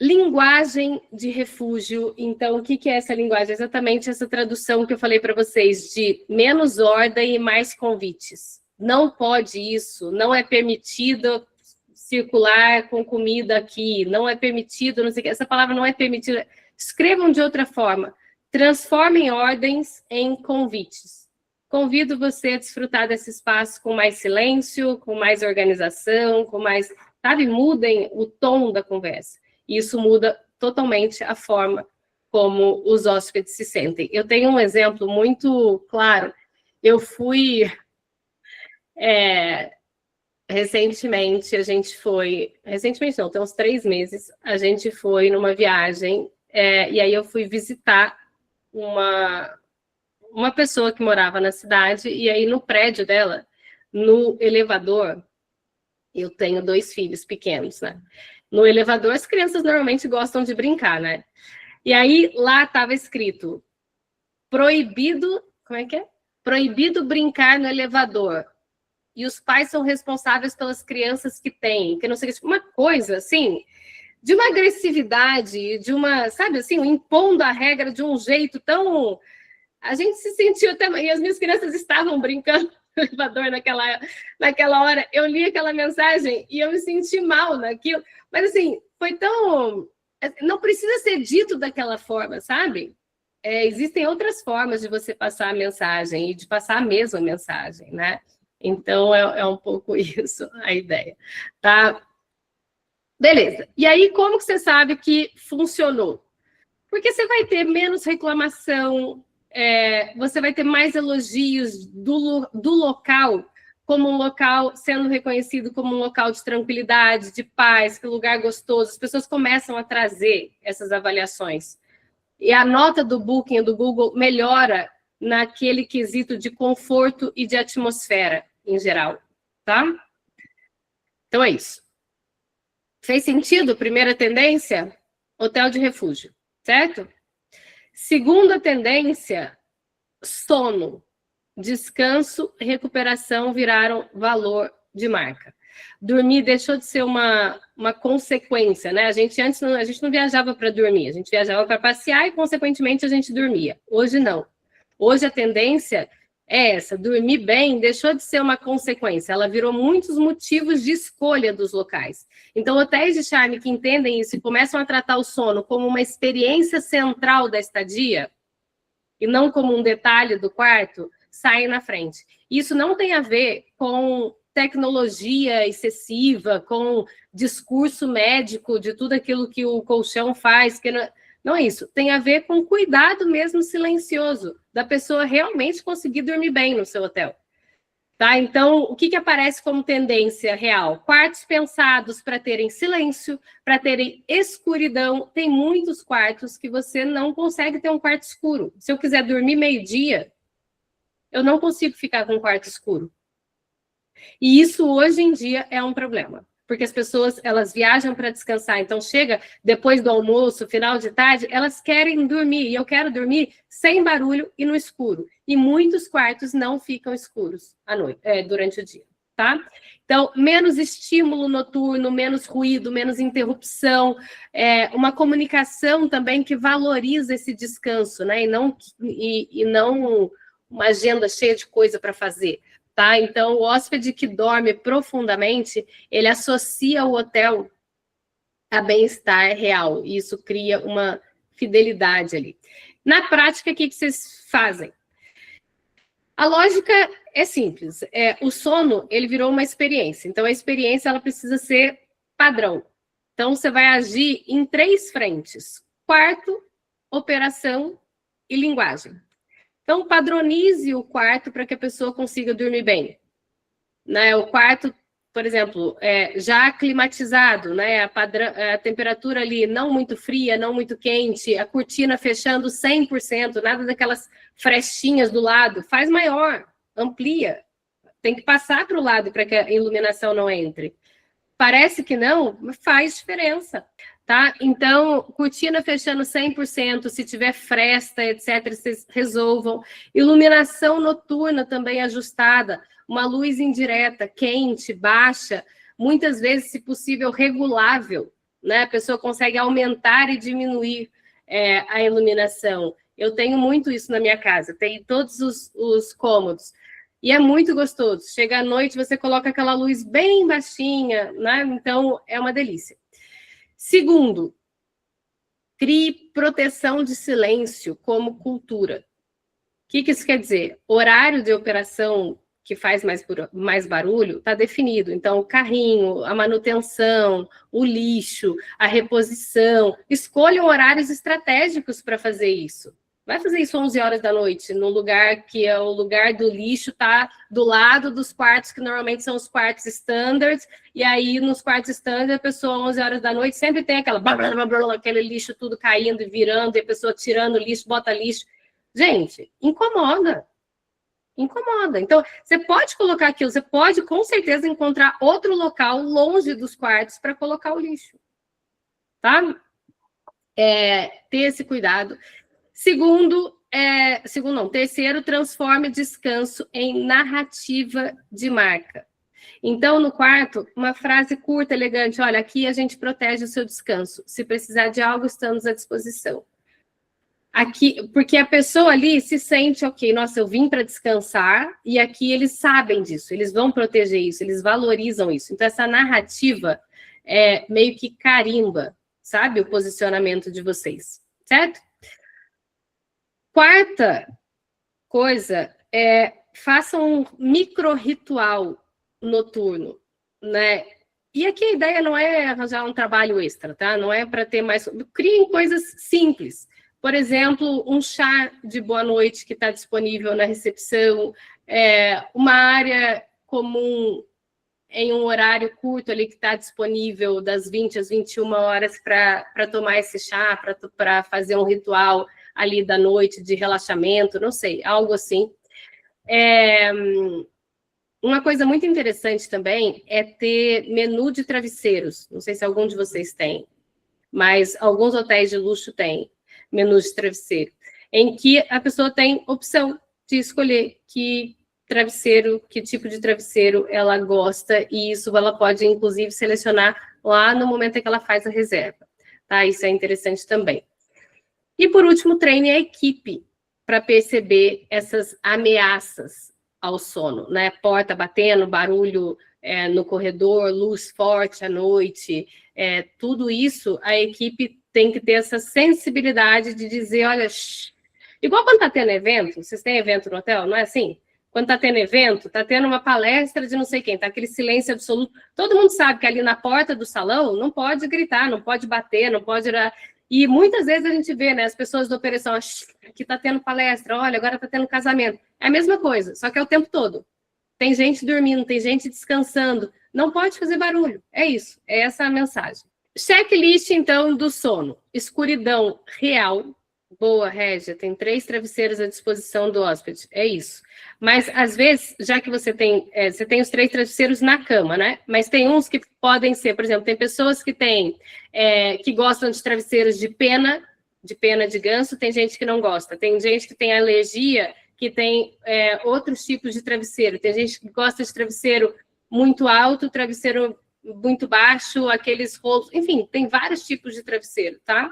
Linguagem de refúgio. Então, o que é essa linguagem? Exatamente essa tradução que eu falei para vocês, de menos ordem e mais convites. Não pode isso, não é permitido circular com comida aqui, não é permitido, não sei o que, essa palavra não é permitida. Escrevam de outra forma. Transformem ordens em convites. Convido você a desfrutar desse espaço com mais silêncio, com mais organização, com mais... Sabe, mudem o tom da conversa. Isso muda totalmente a forma como os hóspedes se sentem. Eu tenho um exemplo muito claro. Eu fui... recentemente, a gente foi... Recentemente não, tem uns 3 meses. A gente foi numa viagem, e aí eu fui visitar uma pessoa que morava na cidade, e aí no prédio dela, no elevador, eu tenho 2 filhos pequenos, né? No elevador, as crianças normalmente gostam de brincar, né? E aí, lá estava escrito, proibido, como é que é? Proibido brincar no elevador. E os pais são responsáveis pelas crianças que têm, que não sei, uma coisa, assim, de uma agressividade, de uma, sabe, assim, impondo a regra de um jeito tão... A gente se sentiu até... E as minhas crianças estavam brincando. elevador naquela hora, eu li aquela mensagem e eu me senti mal naquilo. Mas, assim, foi tão... Não precisa ser dito daquela forma, sabe? Existem outras formas de você passar a mensagem e de passar a mesma mensagem, né? Então, é um pouco isso a ideia, tá? Beleza. E aí, como que você sabe que funcionou? Porque você vai ter menos reclamação, você vai ter mais elogios do local, como um local sendo reconhecido como um local de tranquilidade, de paz, que lugar gostoso. As pessoas começam a trazer essas avaliações. E a nota do Booking do Google melhora naquele quesito de conforto e de atmosfera, em geral, tá? Então é isso. Fez sentido? Primeira tendência? Hotel de refúgio, certo? Segunda tendência, sono. Descanso e recuperação viraram valor de marca. Dormir deixou de ser uma consequência, né? Antes a gente não viajava para dormir, a gente viajava para passear e, consequentemente, a gente dormia. Hoje, não. Hoje, a tendência é essa. Dormir bem deixou de ser uma consequência. Ela virou muitos motivos de escolha dos locais. Então, hotéis de charme que entendem isso e começam a tratar o sono como uma experiência central da estadia e não como um detalhe do quarto, saem na frente. Isso não tem a ver com tecnologia excessiva, com discurso médico de tudo aquilo que o colchão faz, que não é isso. Tem a ver com cuidado mesmo silencioso, da pessoa realmente conseguir dormir bem no seu hotel. Tá? Então, o que aparece como tendência real? Quartos pensados para terem silêncio, para terem escuridão. Tem muitos quartos que você não consegue ter um quarto escuro. Se eu quiser dormir meio-dia, eu não consigo ficar com um quarto escuro. E isso, hoje em dia, é um problema. Porque as pessoas, elas viajam para descansar. Então, chega depois do almoço, final de tarde, elas querem dormir. E eu quero dormir sem barulho e no escuro. E muitos quartos não ficam escuros à noite, durante o dia, tá? Então, menos estímulo noturno, menos ruído, menos interrupção. Uma comunicação também que valoriza esse descanso, né? E não uma agenda cheia de coisa para fazer. Tá? Então, o hóspede que dorme profundamente, ele associa o hotel a bem-estar real. E isso cria uma fidelidade ali. Na prática, o que vocês fazem? A lógica é simples. O sono, ele virou uma experiência. Então, a experiência, ela precisa ser padrão. Então, você vai agir em 3 frentes. Quarto, operação e linguagem. Então, padronize o quarto para que a pessoa consiga dormir bem. Né? O quarto, por exemplo, já climatizado, né? A temperatura ali não muito fria, não muito quente, a cortina fechando 100%, nada daquelas frestinhas do lado. Faz maior, amplia. Tem que passar para o lado para que a iluminação não entre. Parece que não, mas faz diferença. Tá? Então, cortina fechando 100%, se tiver fresta, etc., vocês resolvam. Iluminação noturna também ajustada, uma luz indireta, quente, baixa, muitas vezes, se possível, regulável, né? A pessoa consegue aumentar e diminuir a iluminação. Eu tenho muito isso na minha casa, tem todos os cômodos. E é muito gostoso. Chega à noite, você coloca aquela luz bem baixinha, né? Então, é uma delícia. Segundo, crie proteção de silêncio como cultura. O que isso quer dizer? Horário de operação que faz mais barulho está definido. Então, o carrinho, a manutenção, o lixo, a reposição. Escolham horários estratégicos para fazer isso. Vai fazer isso 11 horas da noite, no lugar que é o lugar do lixo, tá do lado dos quartos, que normalmente são os quartos standards, e aí nos quartos standards, a pessoa 11 horas da noite sempre tem aquele lixo tudo caindo e virando, e a pessoa tirando lixo, bota lixo. Gente, incomoda. Incomoda. Então, você pode colocar aquilo, você pode com certeza encontrar outro local longe dos quartos para colocar o lixo. Tá? Ter esse cuidado. Terceiro, transforme descanso em narrativa de marca. Então, no quarto, uma frase curta, elegante, olha, aqui a gente protege o seu descanso. Se precisar de algo, estamos à disposição. Aqui, porque a pessoa ali se sente, ok, nossa, eu vim para descansar, e aqui eles sabem disso, eles vão proteger isso, eles valorizam isso. Então, essa narrativa meio que carimba, sabe, o posicionamento de vocês, certo? Quarta coisa façam um micro-ritual noturno, né? E aqui a ideia não é arranjar um trabalho extra, tá? Não é para ter mais... Criem coisas simples. Por exemplo, um chá de boa noite que está disponível na recepção, uma área comum em um horário curto ali que está disponível das 20 às 21 horas para tomar esse chá, para fazer um ritual ali da noite de relaxamento, não sei, algo assim. Uma coisa muito interessante também é ter menu de travesseiros. Não sei se algum de vocês tem, mas alguns hotéis de luxo têm menu de travesseiro, em que a pessoa tem opção de escolher que travesseiro, que tipo de travesseiro ela gosta, e isso ela pode, inclusive, selecionar lá no momento em que ela faz a reserva. Tá? Isso é interessante também. E, por último, treine a equipe para perceber essas ameaças ao sono, né? Porta batendo, barulho no corredor, luz forte à noite, tudo isso a equipe tem que ter essa sensibilidade de dizer, olha, igual quando está tendo evento, vocês têm evento no hotel, não é assim? Quando está tendo evento, está tendo uma palestra de não sei quem, está aquele silêncio absoluto, todo mundo sabe que ali na porta do salão não pode gritar, não pode bater, não pode... E muitas vezes a gente vê, né, as pessoas da operação, aqui está tendo palestra, olha, agora está tendo casamento. É a mesma coisa, só que é o tempo todo. Tem gente dormindo, tem gente descansando, não pode fazer barulho, é isso, é essa a mensagem. Checklist, então, do sono. Escuridão real. Boa, Régia, tem 3 travesseiros à disposição do hóspede. É isso. Mas, às vezes, já que você tem os 3 travesseiros na cama, né? Mas tem uns que podem ser, por exemplo, tem pessoas que que gostam de travesseiros de pena de ganso, tem gente que não gosta. Tem gente que tem alergia, que tem outros tipos de travesseiro. Tem gente que gosta de travesseiro muito alto, travesseiro muito baixo, aqueles rolos, enfim, tem vários tipos de travesseiro, tá?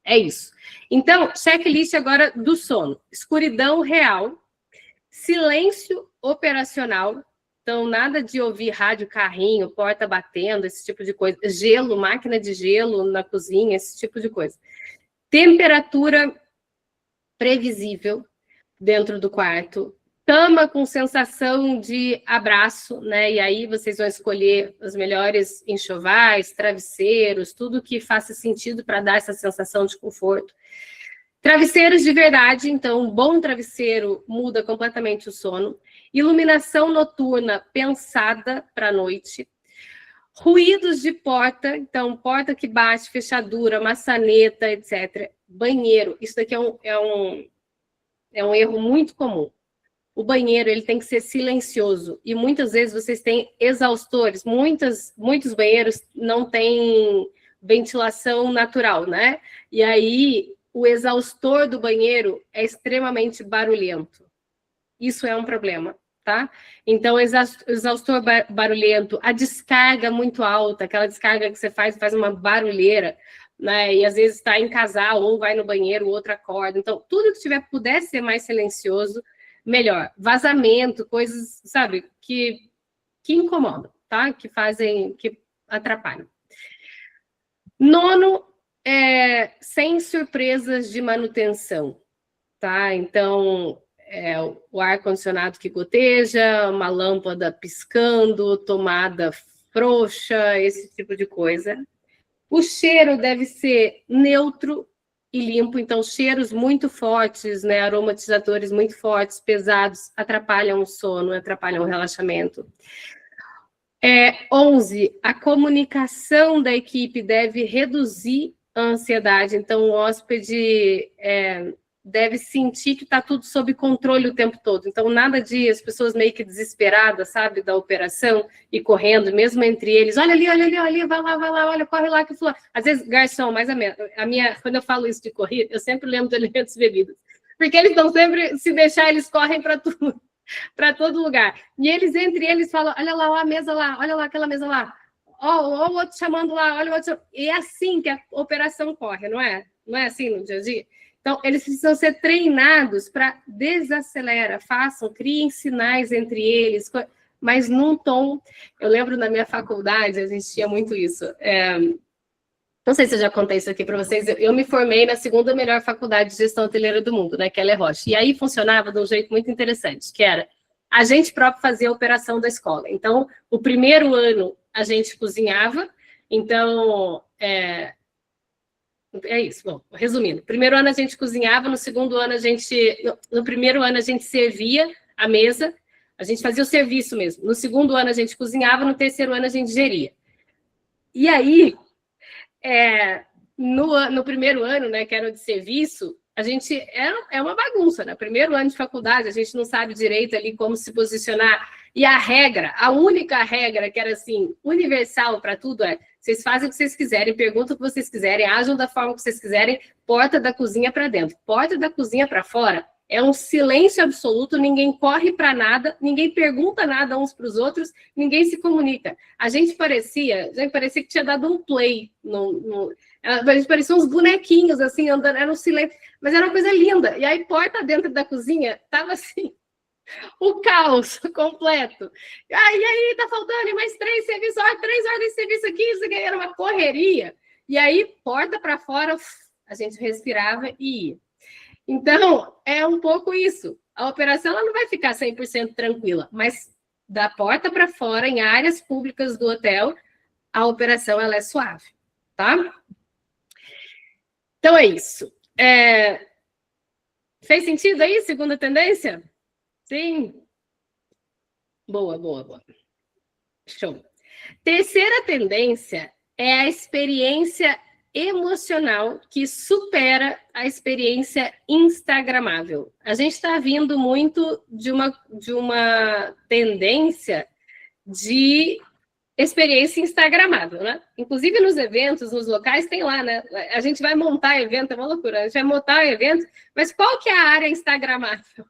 É isso. Então, checklist agora do sono. Escuridão real, silêncio operacional, então nada de ouvir rádio, carrinho, porta batendo, esse tipo de coisa, gelo, máquina de gelo na cozinha, esse tipo de coisa. Temperatura previsível dentro do quarto, cama com sensação de abraço, né? E aí vocês vão escolher os melhores enxovais, travesseiros, tudo que faça sentido para dar essa sensação de conforto. Travesseiros de verdade, então, um bom travesseiro muda completamente o sono. Iluminação noturna pensada para a noite. Ruídos de porta, então, porta que bate, fechadura, maçaneta, etc. Banheiro, isso daqui é um erro muito comum. O banheiro ele tem que ser silencioso e muitas vezes vocês têm exaustores. Muitos banheiros não têm ventilação natural, né? E aí o exaustor do banheiro é extremamente barulhento. Isso é um problema, tá? Então, exaustor barulhento, a descarga muito alta, aquela descarga que você faz uma barulheira, né? E às vezes está em casal, um vai no banheiro, o outro acorda. Então, tudo que puder ser mais silencioso, melhor. Vazamento, coisas, sabe, que incomodam, tá? Que atrapalham. Nono, sem surpresas de manutenção, tá? Então, o ar-condicionado que goteja, uma lâmpada piscando, tomada frouxa, esse tipo de coisa. O cheiro deve ser neutro e limpo, então cheiros muito fortes, né, aromatizadores muito fortes, pesados, atrapalham o sono, atrapalham o relaxamento. 11, a comunicação da equipe deve reduzir a ansiedade, então o hóspede deve sentir que está tudo sob controle o tempo todo. Então, nada de as pessoas meio que desesperadas, sabe, da operação e correndo, mesmo entre eles. Olha ali, vai lá, olha, corre lá que fulano. Às vezes, garçom, mas quando eu falo isso de corrida, eu sempre lembro de alimentos e bebidas. Porque eles estão sempre, se deixar, eles correm para tudo, para todo lugar. E eles, entre eles, falam, olha lá, a mesa lá, olha lá, aquela mesa lá. Ó, o outro chamando lá, olha o outro. E é assim que a operação corre, não é? Não é assim no dia a dia? Então, eles precisam ser treinados para desacelerar, façam, criem sinais entre eles, mas num tom... Eu lembro na minha faculdade, existia muito isso. Não sei se eu já contei isso aqui para vocês. Eu me formei na segunda melhor faculdade de gestão hoteleira do mundo, né, que é Le Roche. E aí funcionava de um jeito muito interessante, que era a gente próprio fazia a operação da escola. Então, o primeiro ano a gente cozinhava. Então, é isso. Bom, resumindo, primeiro ano a gente cozinhava, no primeiro ano a gente servia a mesa, a gente fazia o serviço mesmo. No segundo ano a gente cozinhava, no terceiro ano a gente geria. E aí, no primeiro ano, né, que era o de serviço, a gente é uma bagunça, né? Primeiro ano de faculdade, a gente não sabe direito ali como se posicionar. E a única regra que era assim, universal para tudo vocês fazem o que vocês quiserem, perguntam o que vocês quiserem, ajam da forma que vocês quiserem, porta da cozinha para dentro. Porta da cozinha para fora é um silêncio absoluto, ninguém corre para nada, ninguém pergunta nada uns para os outros, ninguém se comunica. A gente parecia que tinha dado um play. A gente parecia uns bonequinhos, assim, andando, era um silêncio, mas era uma coisa linda. E aí, porta dentro da cozinha, tava assim, o caos completo. E aí, tá faltando mais 3 serviços, 3 ordens de serviço aqui, isso aqui, era uma correria. E aí, porta para fora, a gente respirava e ia. Então, é um pouco isso. A operação ela não vai ficar 100% tranquila, mas da porta para fora, em áreas públicas do hotel, a operação ela é suave, tá? Então, é isso. Fez sentido aí, segunda tendência? Sim? Boa. Show. Terceira tendência é a experiência emocional que supera a experiência instagramável. A gente está vindo muito de uma tendência de experiência instagramável, né? Inclusive nos eventos, nos locais, tem lá, né? A gente vai montar evento, é uma loucura, a gente vai montar evento, mas qual que é a área instagramável?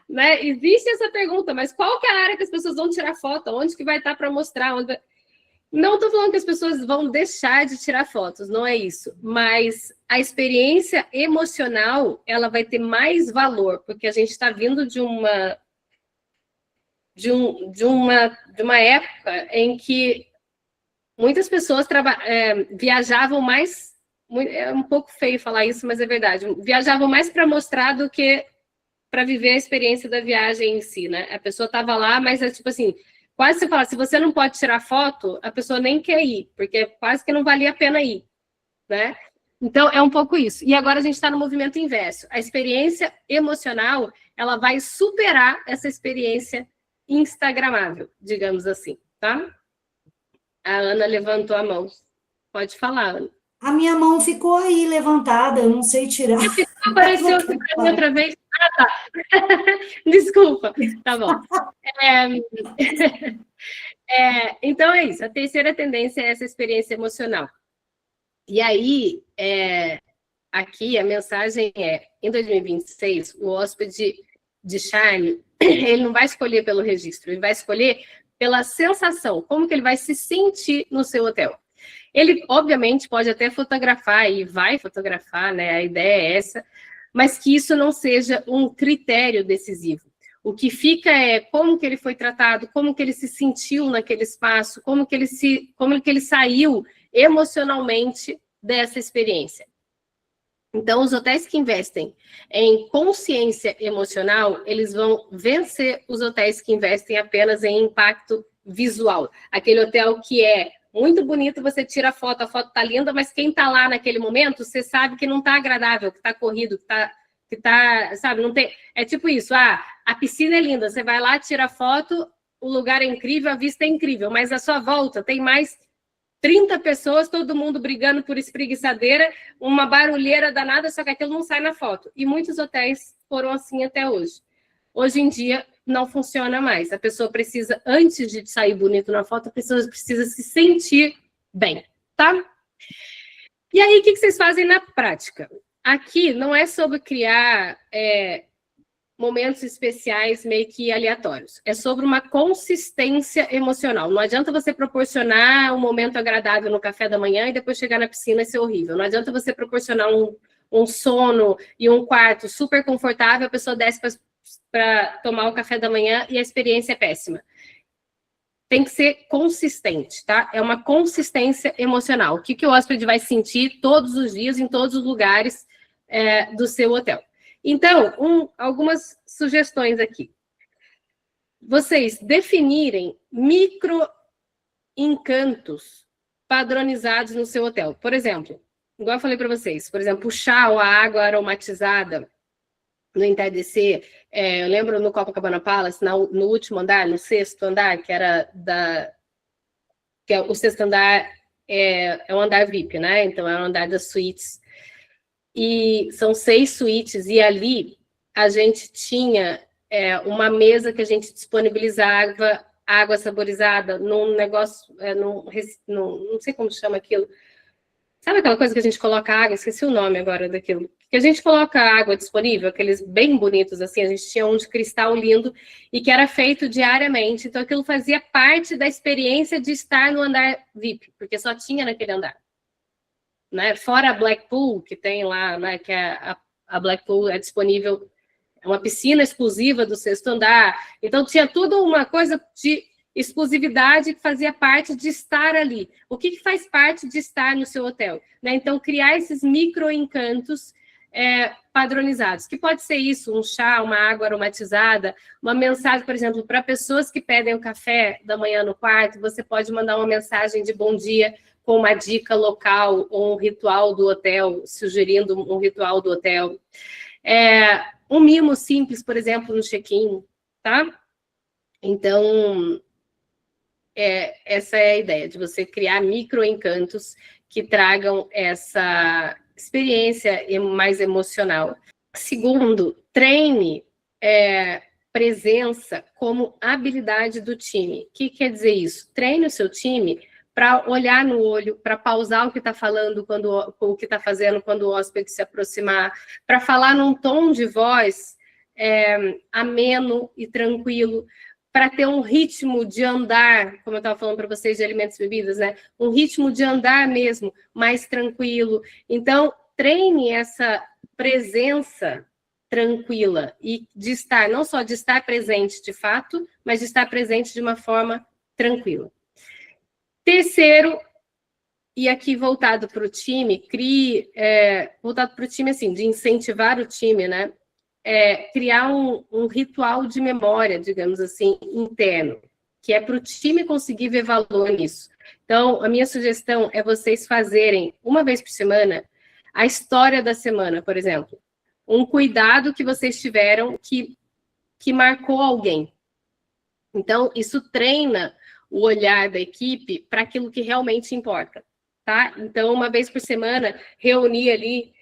Né? Existe essa pergunta, mas qual que é a área que as pessoas vão tirar foto? Onde que vai estar para mostrar? Não estou falando que as pessoas vão deixar de tirar fotos, não é isso. Mas a experiência emocional, ela vai ter mais valor, porque a gente está vindo de uma época em que muitas pessoas viajavam mais... É um pouco feio falar isso, mas é verdade. Viajavam mais para mostrar do que para viver a experiência da viagem em si, né? A pessoa estava lá, mas é tipo assim... Quase você fala, se você não pode tirar foto, a pessoa nem quer ir, porque quase que não valia a pena ir, né? Então, é um pouco isso. E agora a gente está no movimento inverso. A experiência emocional, ela vai superar essa experiência instagramável, digamos assim, tá? A Ana levantou a mão. Pode falar, Ana. A minha mão ficou aí levantada, eu não sei tirar. Apareceu outra vez. Ah, tá. Desculpa. Tá bom. Então é isso. A terceira tendência é essa experiência emocional. E aí, aqui a mensagem em 2026, o hóspede de charme, ele não vai escolher pelo registro, ele vai escolher pela sensação, como que ele vai se sentir no seu hotel. Ele, obviamente, pode até fotografar e vai fotografar, né? A ideia é essa, mas que isso não seja um critério decisivo. O que fica é como que ele foi tratado, como que ele se sentiu naquele espaço, como que ele saiu emocionalmente dessa experiência. Então, os hotéis que investem em consciência emocional, eles vão vencer os hotéis que investem apenas em impacto visual. Aquele hotel que é muito bonito, você tira a foto tá linda, mas quem tá lá naquele momento, você sabe que não tá agradável, que tá corrido, que tá, sabe, não tem... É tipo isso, a piscina é linda, você vai lá, tira a foto, o lugar é incrível, a vista é incrível, mas à sua volta tem mais 30 pessoas, todo mundo brigando por espreguiçadeira, uma barulheira danada, só que aquilo não sai na foto. E muitos hotéis foram assim até hoje. Hoje em dia, não funciona mais. A pessoa precisa, antes de sair bonito na foto, a pessoa precisa se sentir bem, tá? E aí, o que vocês fazem na prática? Aqui não é sobre criar momentos especiais meio que aleatórios. É sobre uma consistência emocional. Não adianta você proporcionar um momento agradável no café da manhã e depois chegar na piscina e ser horrível. Não adianta você proporcionar um sono e um quarto super confortável, a pessoa desce para tomar o café da manhã e a experiência é péssima. Tem que ser consistente, tá? É uma consistência emocional. O que o hóspede vai sentir todos os dias, em todos os lugares do seu hotel. Então, algumas sugestões aqui. Vocês definirem micro-encantos padronizados no seu hotel. Por exemplo, igual eu falei para vocês, por exemplo, o chá ou a água aromatizada no entardecer. Eu lembro no Copacabana Palace, no último andar, no sexto andar, que era o sexto andar é um andar VIP, né? Então, é o andar das suítes. E são 6 suítes, e ali a gente tinha uma mesa que a gente disponibilizava água saborizada num negócio, não sei como chama aquilo. Sabe aquela coisa que a gente coloca água? Esqueci o nome agora daquilo. Que a gente coloca água disponível, aqueles bem bonitos, assim, a gente tinha um de cristal lindo e que era feito diariamente. Então, aquilo fazia parte da experiência de estar no andar VIP, porque só tinha naquele andar. Né? Fora a Blackpool, que tem lá, né, que a Blackpool é disponível, é uma piscina exclusiva do sexto andar. Então, tinha tudo uma coisa de exclusividade que fazia parte de estar ali. O que faz parte de estar no seu hotel? Né? Então, criar esses micro-encantos padronizados, que pode ser isso, um chá, uma água aromatizada, uma mensagem, por exemplo, para pessoas que pedem o café da manhã no quarto, você pode mandar uma mensagem de bom dia com uma dica local ou um ritual do hotel, sugerindo um ritual do hotel. Um mimo simples, por exemplo, no check-in, tá? Então, essa é a ideia, de você criar micro-encantos que tragam essa experiência mais emocional. Segundo, treine presença como habilidade do time. O que quer dizer isso? Treine o seu time para olhar no olho, para pausar o que está falando, o que está fazendo quando o hóspede se aproximar, para falar num tom de voz ameno e tranquilo, para ter um ritmo de andar, como eu estava falando para vocês de alimentos e bebidas, né? Um ritmo de andar mesmo, mais tranquilo. Então, treine essa presença tranquila e de estar, não só de estar presente de fato, mas de estar presente de uma forma tranquila. Terceiro, e aqui voltado para o time, voltado para o time, assim, de incentivar o time, né? Criar um ritual de memória, digamos assim, interno, que é para o time conseguir ver valor nisso. Então, a minha sugestão é vocês fazerem, uma vez por semana, a história da semana, por exemplo. Um cuidado que vocês tiveram que marcou alguém. Então, isso treina o olhar da equipe para aquilo que realmente importa, tá? Então, uma vez por semana, reunir ali...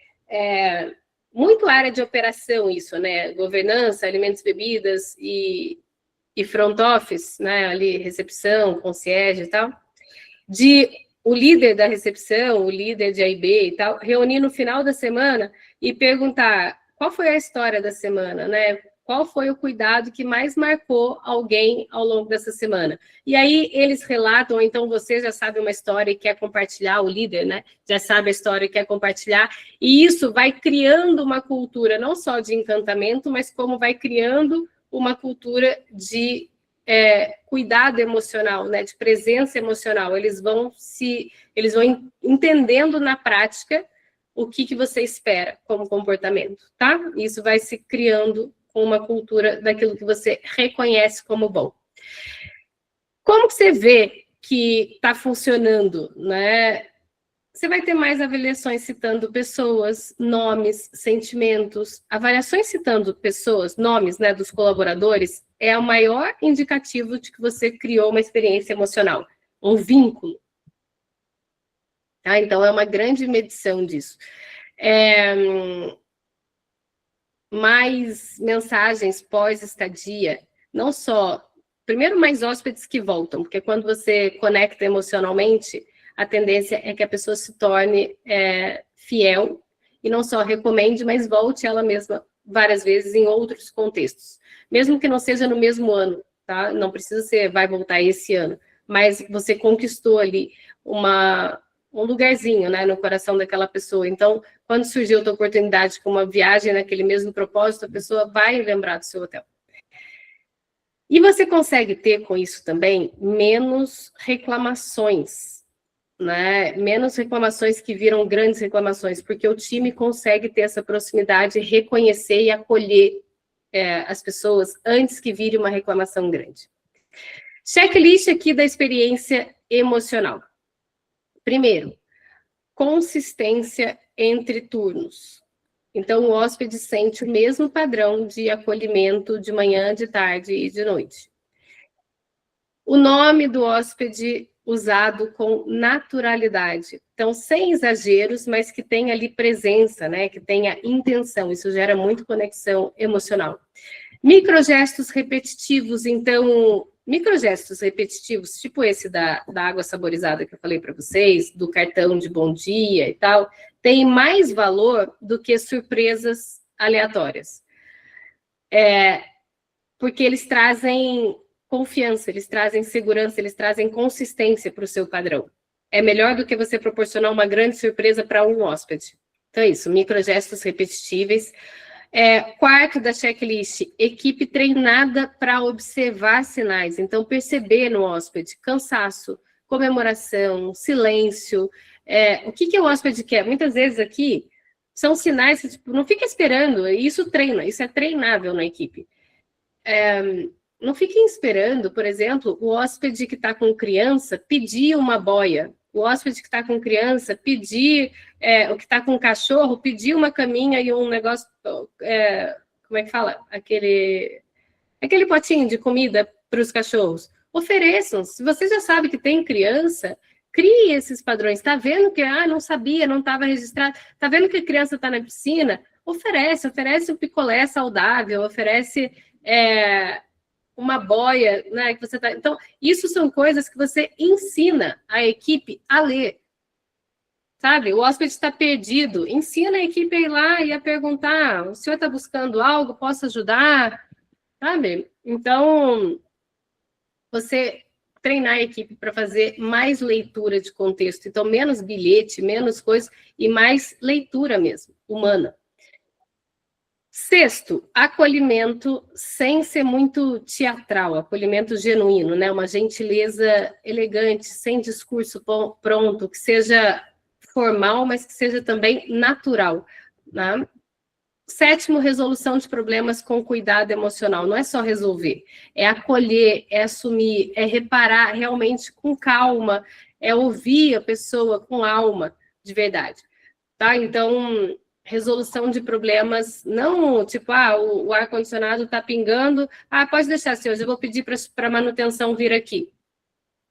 muito área de operação isso, né? Governança, alimentos e bebidas e front office, né? Ali, recepção, concierge e tal. O líder da recepção, o líder de A&B e tal, reunir no final da semana e perguntar qual foi a história da semana, né? Qual foi o cuidado que mais marcou alguém ao longo dessa semana? E aí eles relatam, ou então você já sabe uma história e quer compartilhar, o líder, né? Já sabe a história e quer compartilhar. E isso vai criando uma cultura não só de encantamento, mas como vai criando uma cultura de cuidado emocional, né? De presença emocional. Eles vão entendendo na prática o que você espera como comportamento, tá? Isso vai se criando com uma cultura daquilo que você reconhece como bom. Como que você vê que está funcionando, né? Você vai ter mais avaliações citando pessoas, nomes, sentimentos. Avaliações citando pessoas, nomes, né, dos colaboradores, é o maior indicativo de que você criou uma experiência emocional, um vínculo. Tá? Então, é uma grande medição disso. Mais mensagens pós-estadia, não só... Primeiro, mais hóspedes que voltam, porque quando você conecta emocionalmente, a tendência é que a pessoa se torne fiel e não só recomende, mas volte ela mesma várias vezes em outros contextos, mesmo que não seja no mesmo ano, tá? Não precisa ser, vai voltar esse ano, mas você conquistou ali um lugarzinho, né, no coração daquela pessoa. Então, quando surgiu outra oportunidade com uma viagem naquele mesmo propósito, a pessoa vai lembrar do seu hotel. E você consegue ter com isso também menos reclamações, né? Menos reclamações que viram grandes reclamações, porque o time consegue ter essa proximidade, reconhecer e acolher as pessoas antes que vire uma reclamação grande. Checklist aqui da experiência emocional. Primeiro, consistência entre turnos. Então, o hóspede sente o mesmo padrão de acolhimento de manhã, de tarde e de noite. O nome do hóspede usado com naturalidade. Então, sem exageros, mas que tenha ali presença, né? Que tenha intenção. Isso gera muito conexão emocional. Microgestos repetitivos. Então, microgestos repetitivos, tipo esse da água saborizada que eu falei para vocês, do cartão de bom dia e tal, tem mais valor do que surpresas aleatórias. Porque eles trazem confiança, eles trazem segurança, eles trazem consistência para o seu padrão. É melhor do que você proporcionar uma grande surpresa para um hóspede. Então é isso, microgestos repetitíveis. Quarto da checklist, equipe treinada para observar sinais. Então, perceber no hóspede cansaço, comemoração, silêncio. O que o hóspede quer? Muitas vezes aqui são sinais que tipo, não fica esperando, isso treina, isso é treinável na equipe. Não fiquem esperando, por exemplo, o hóspede que está com criança pedir uma boia. O hóspede que está com criança pedir, o que está com cachorro, pedir uma caminha e um negócio, como é que fala? Aquele potinho de comida para os cachorros. Ofereçam. Se você já sabe que tem criança, crie esses padrões. Está vendo que, não sabia, não estava registrado. Está vendo que a criança está na piscina? Oferece um picolé saudável, oferece uma boia, né, que você tá... Então, isso são coisas que você ensina a equipe a ler. Sabe? O hóspede está perdido. Ensina a equipe a ir lá e a perguntar, o senhor está buscando algo? Posso ajudar? Sabe? Então, você treinar a equipe para fazer mais leitura de contexto. Então, menos bilhete, menos coisa e mais leitura mesmo, humana. Sexto, acolhimento sem ser muito teatral, acolhimento genuíno, né? Uma gentileza elegante, sem discurso pronto, que seja formal, mas que seja também natural, né? Sétimo, resolução de problemas com cuidado emocional. Não é só resolver, é acolher, é assumir, é reparar realmente com calma, é ouvir a pessoa com alma, de verdade, tá? Então, resolução de problemas, não tipo, o ar-condicionado está pingando, pode deixar, senhor, eu vou pedir para a manutenção vir aqui.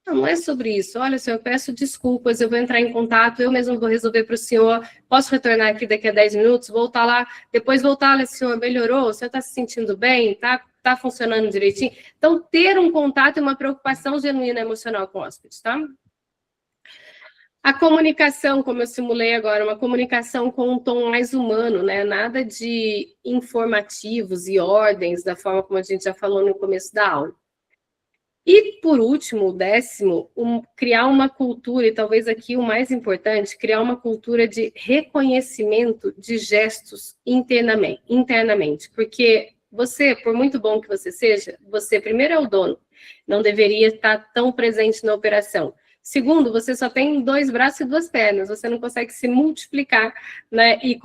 Não é sobre isso. Olha, senhor, eu peço desculpas, eu vou entrar em contato, eu mesmo vou resolver para o senhor, posso retornar aqui daqui a 10 minutos, voltar lá, depois voltar, olha, senhor, melhorou, o senhor está se sentindo bem, tá funcionando direitinho? Então, ter um contato e uma preocupação genuína emocional com o hóspede, tá? A comunicação, como eu simulei agora, uma comunicação com um tom mais humano, né? Nada de informativos e ordens, da forma como a gente já falou no começo da aula. E, por último, o 10º, criar uma cultura, e talvez aqui o mais importante, criar uma cultura de reconhecimento de gestos internamente. Porque você, por muito bom que você seja, você primeiro é o dono, não deveria estar tão presente na operação. Segundo, você só tem 2 braços e 2 pernas, você não consegue se multiplicar, né, e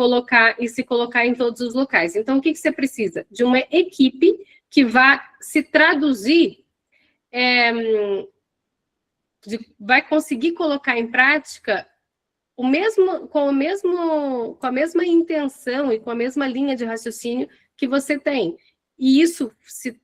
se colocar em todos os locais. Então, o que você precisa? De uma equipe que vá se traduzir, vai conseguir colocar em prática com a mesma intenção e com a mesma linha de raciocínio que você tem. E isso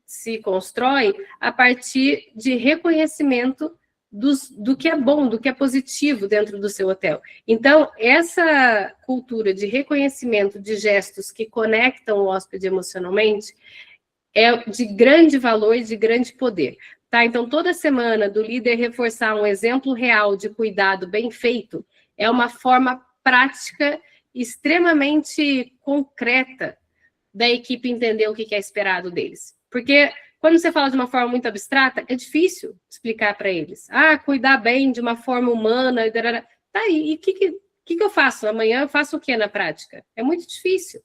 se constrói a partir de reconhecimento do que é bom, do que é positivo dentro do seu hotel. Então, essa cultura de reconhecimento de gestos que conectam o hóspede emocionalmente é de grande valor e de grande poder. Tá? Então, toda semana do líder reforçar um exemplo real de cuidado bem feito é uma forma prática, extremamente concreta da equipe entender o que é esperado deles. Porque quando você fala de uma forma muito abstrata, é difícil explicar para eles. Cuidar bem de uma forma humana. Tá aí, e o que eu faço? Amanhã eu faço o que na prática? É muito difícil.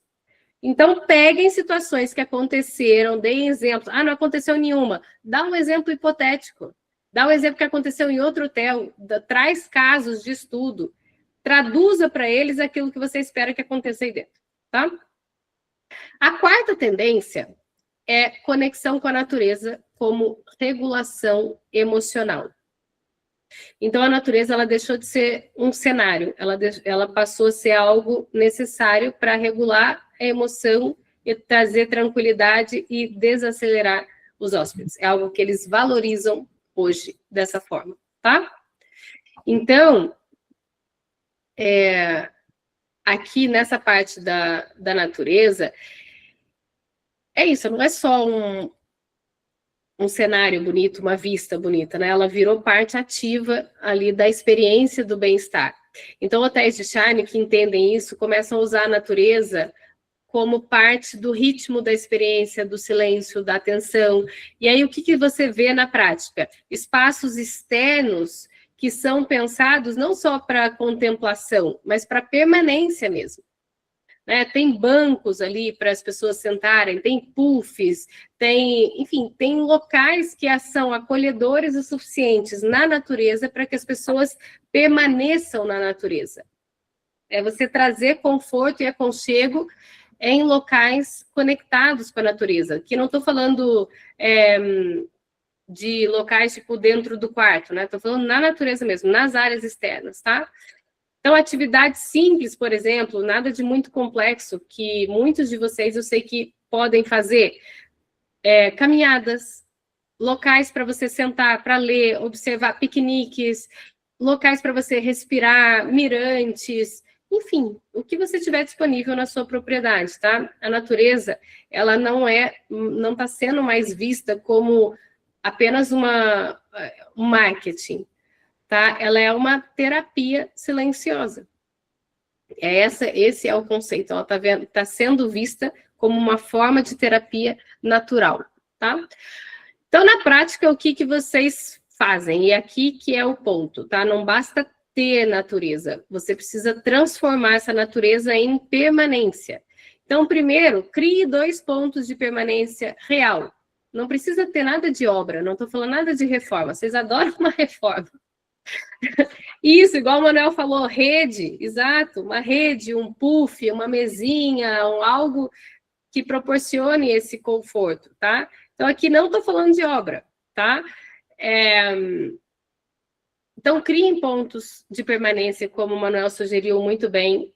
Então, peguem situações que aconteceram, deem exemplos. Não aconteceu nenhuma. Dá um exemplo hipotético. Dá um exemplo que aconteceu em outro hotel. Traz casos de estudo. Traduza para eles aquilo que você espera que aconteça aí dentro. Tá? A quarta tendência é conexão com a natureza como regulação emocional. Então, a natureza ela deixou de ser um cenário. Ela passou a ser algo necessário para regular a emoção e trazer tranquilidade e desacelerar os hóspedes. É algo que eles valorizam hoje dessa forma, tá? Então, aqui nessa parte da natureza, é isso, não é só um cenário bonito, uma vista bonita, né? Ela virou parte ativa ali da experiência do bem-estar. Então, hotéis de charme que entendem isso começam a usar a natureza como parte do ritmo da experiência, do silêncio, da atenção. E aí, o que você vê na prática? Espaços externos que são pensados não só para contemplação, mas para permanência mesmo. Né? Tem bancos ali para as pessoas sentarem, tem puffs, enfim, tem locais que são acolhedores o suficientes na natureza para que as pessoas permaneçam na natureza. É você trazer conforto e aconchego em locais conectados com a natureza, que não estou falando de locais tipo dentro do quarto, né? Estou falando na natureza mesmo, nas áreas externas, tá? Então, atividades simples, por exemplo, nada de muito complexo, que muitos de vocês eu sei que podem fazer. Caminhadas, locais para você sentar, para ler, observar, piqueniques, locais para você respirar, mirantes, enfim, o que você tiver disponível na sua propriedade, tá? A natureza, ela não está sendo mais vista como apenas um marketing, tá? Ela é uma terapia silenciosa. Esse é o conceito. Ela está sendo vista como uma forma de terapia natural, tá? Então, na prática, o que vocês fazem? E aqui que é o ponto, tá? Não basta ter natureza, você precisa transformar essa natureza em permanência. Então, primeiro, crie 2 pontos de permanência real. Não precisa ter nada de obra, não estou falando nada de reforma. Vocês adoram uma reforma. Isso, igual o Manuel falou, rede, exato, uma rede, um puff, uma mesinha, algo que proporcione esse conforto, tá? Então, aqui não estou falando de obra, tá? Então, criem pontos de permanência, como o Manuel sugeriu muito bem.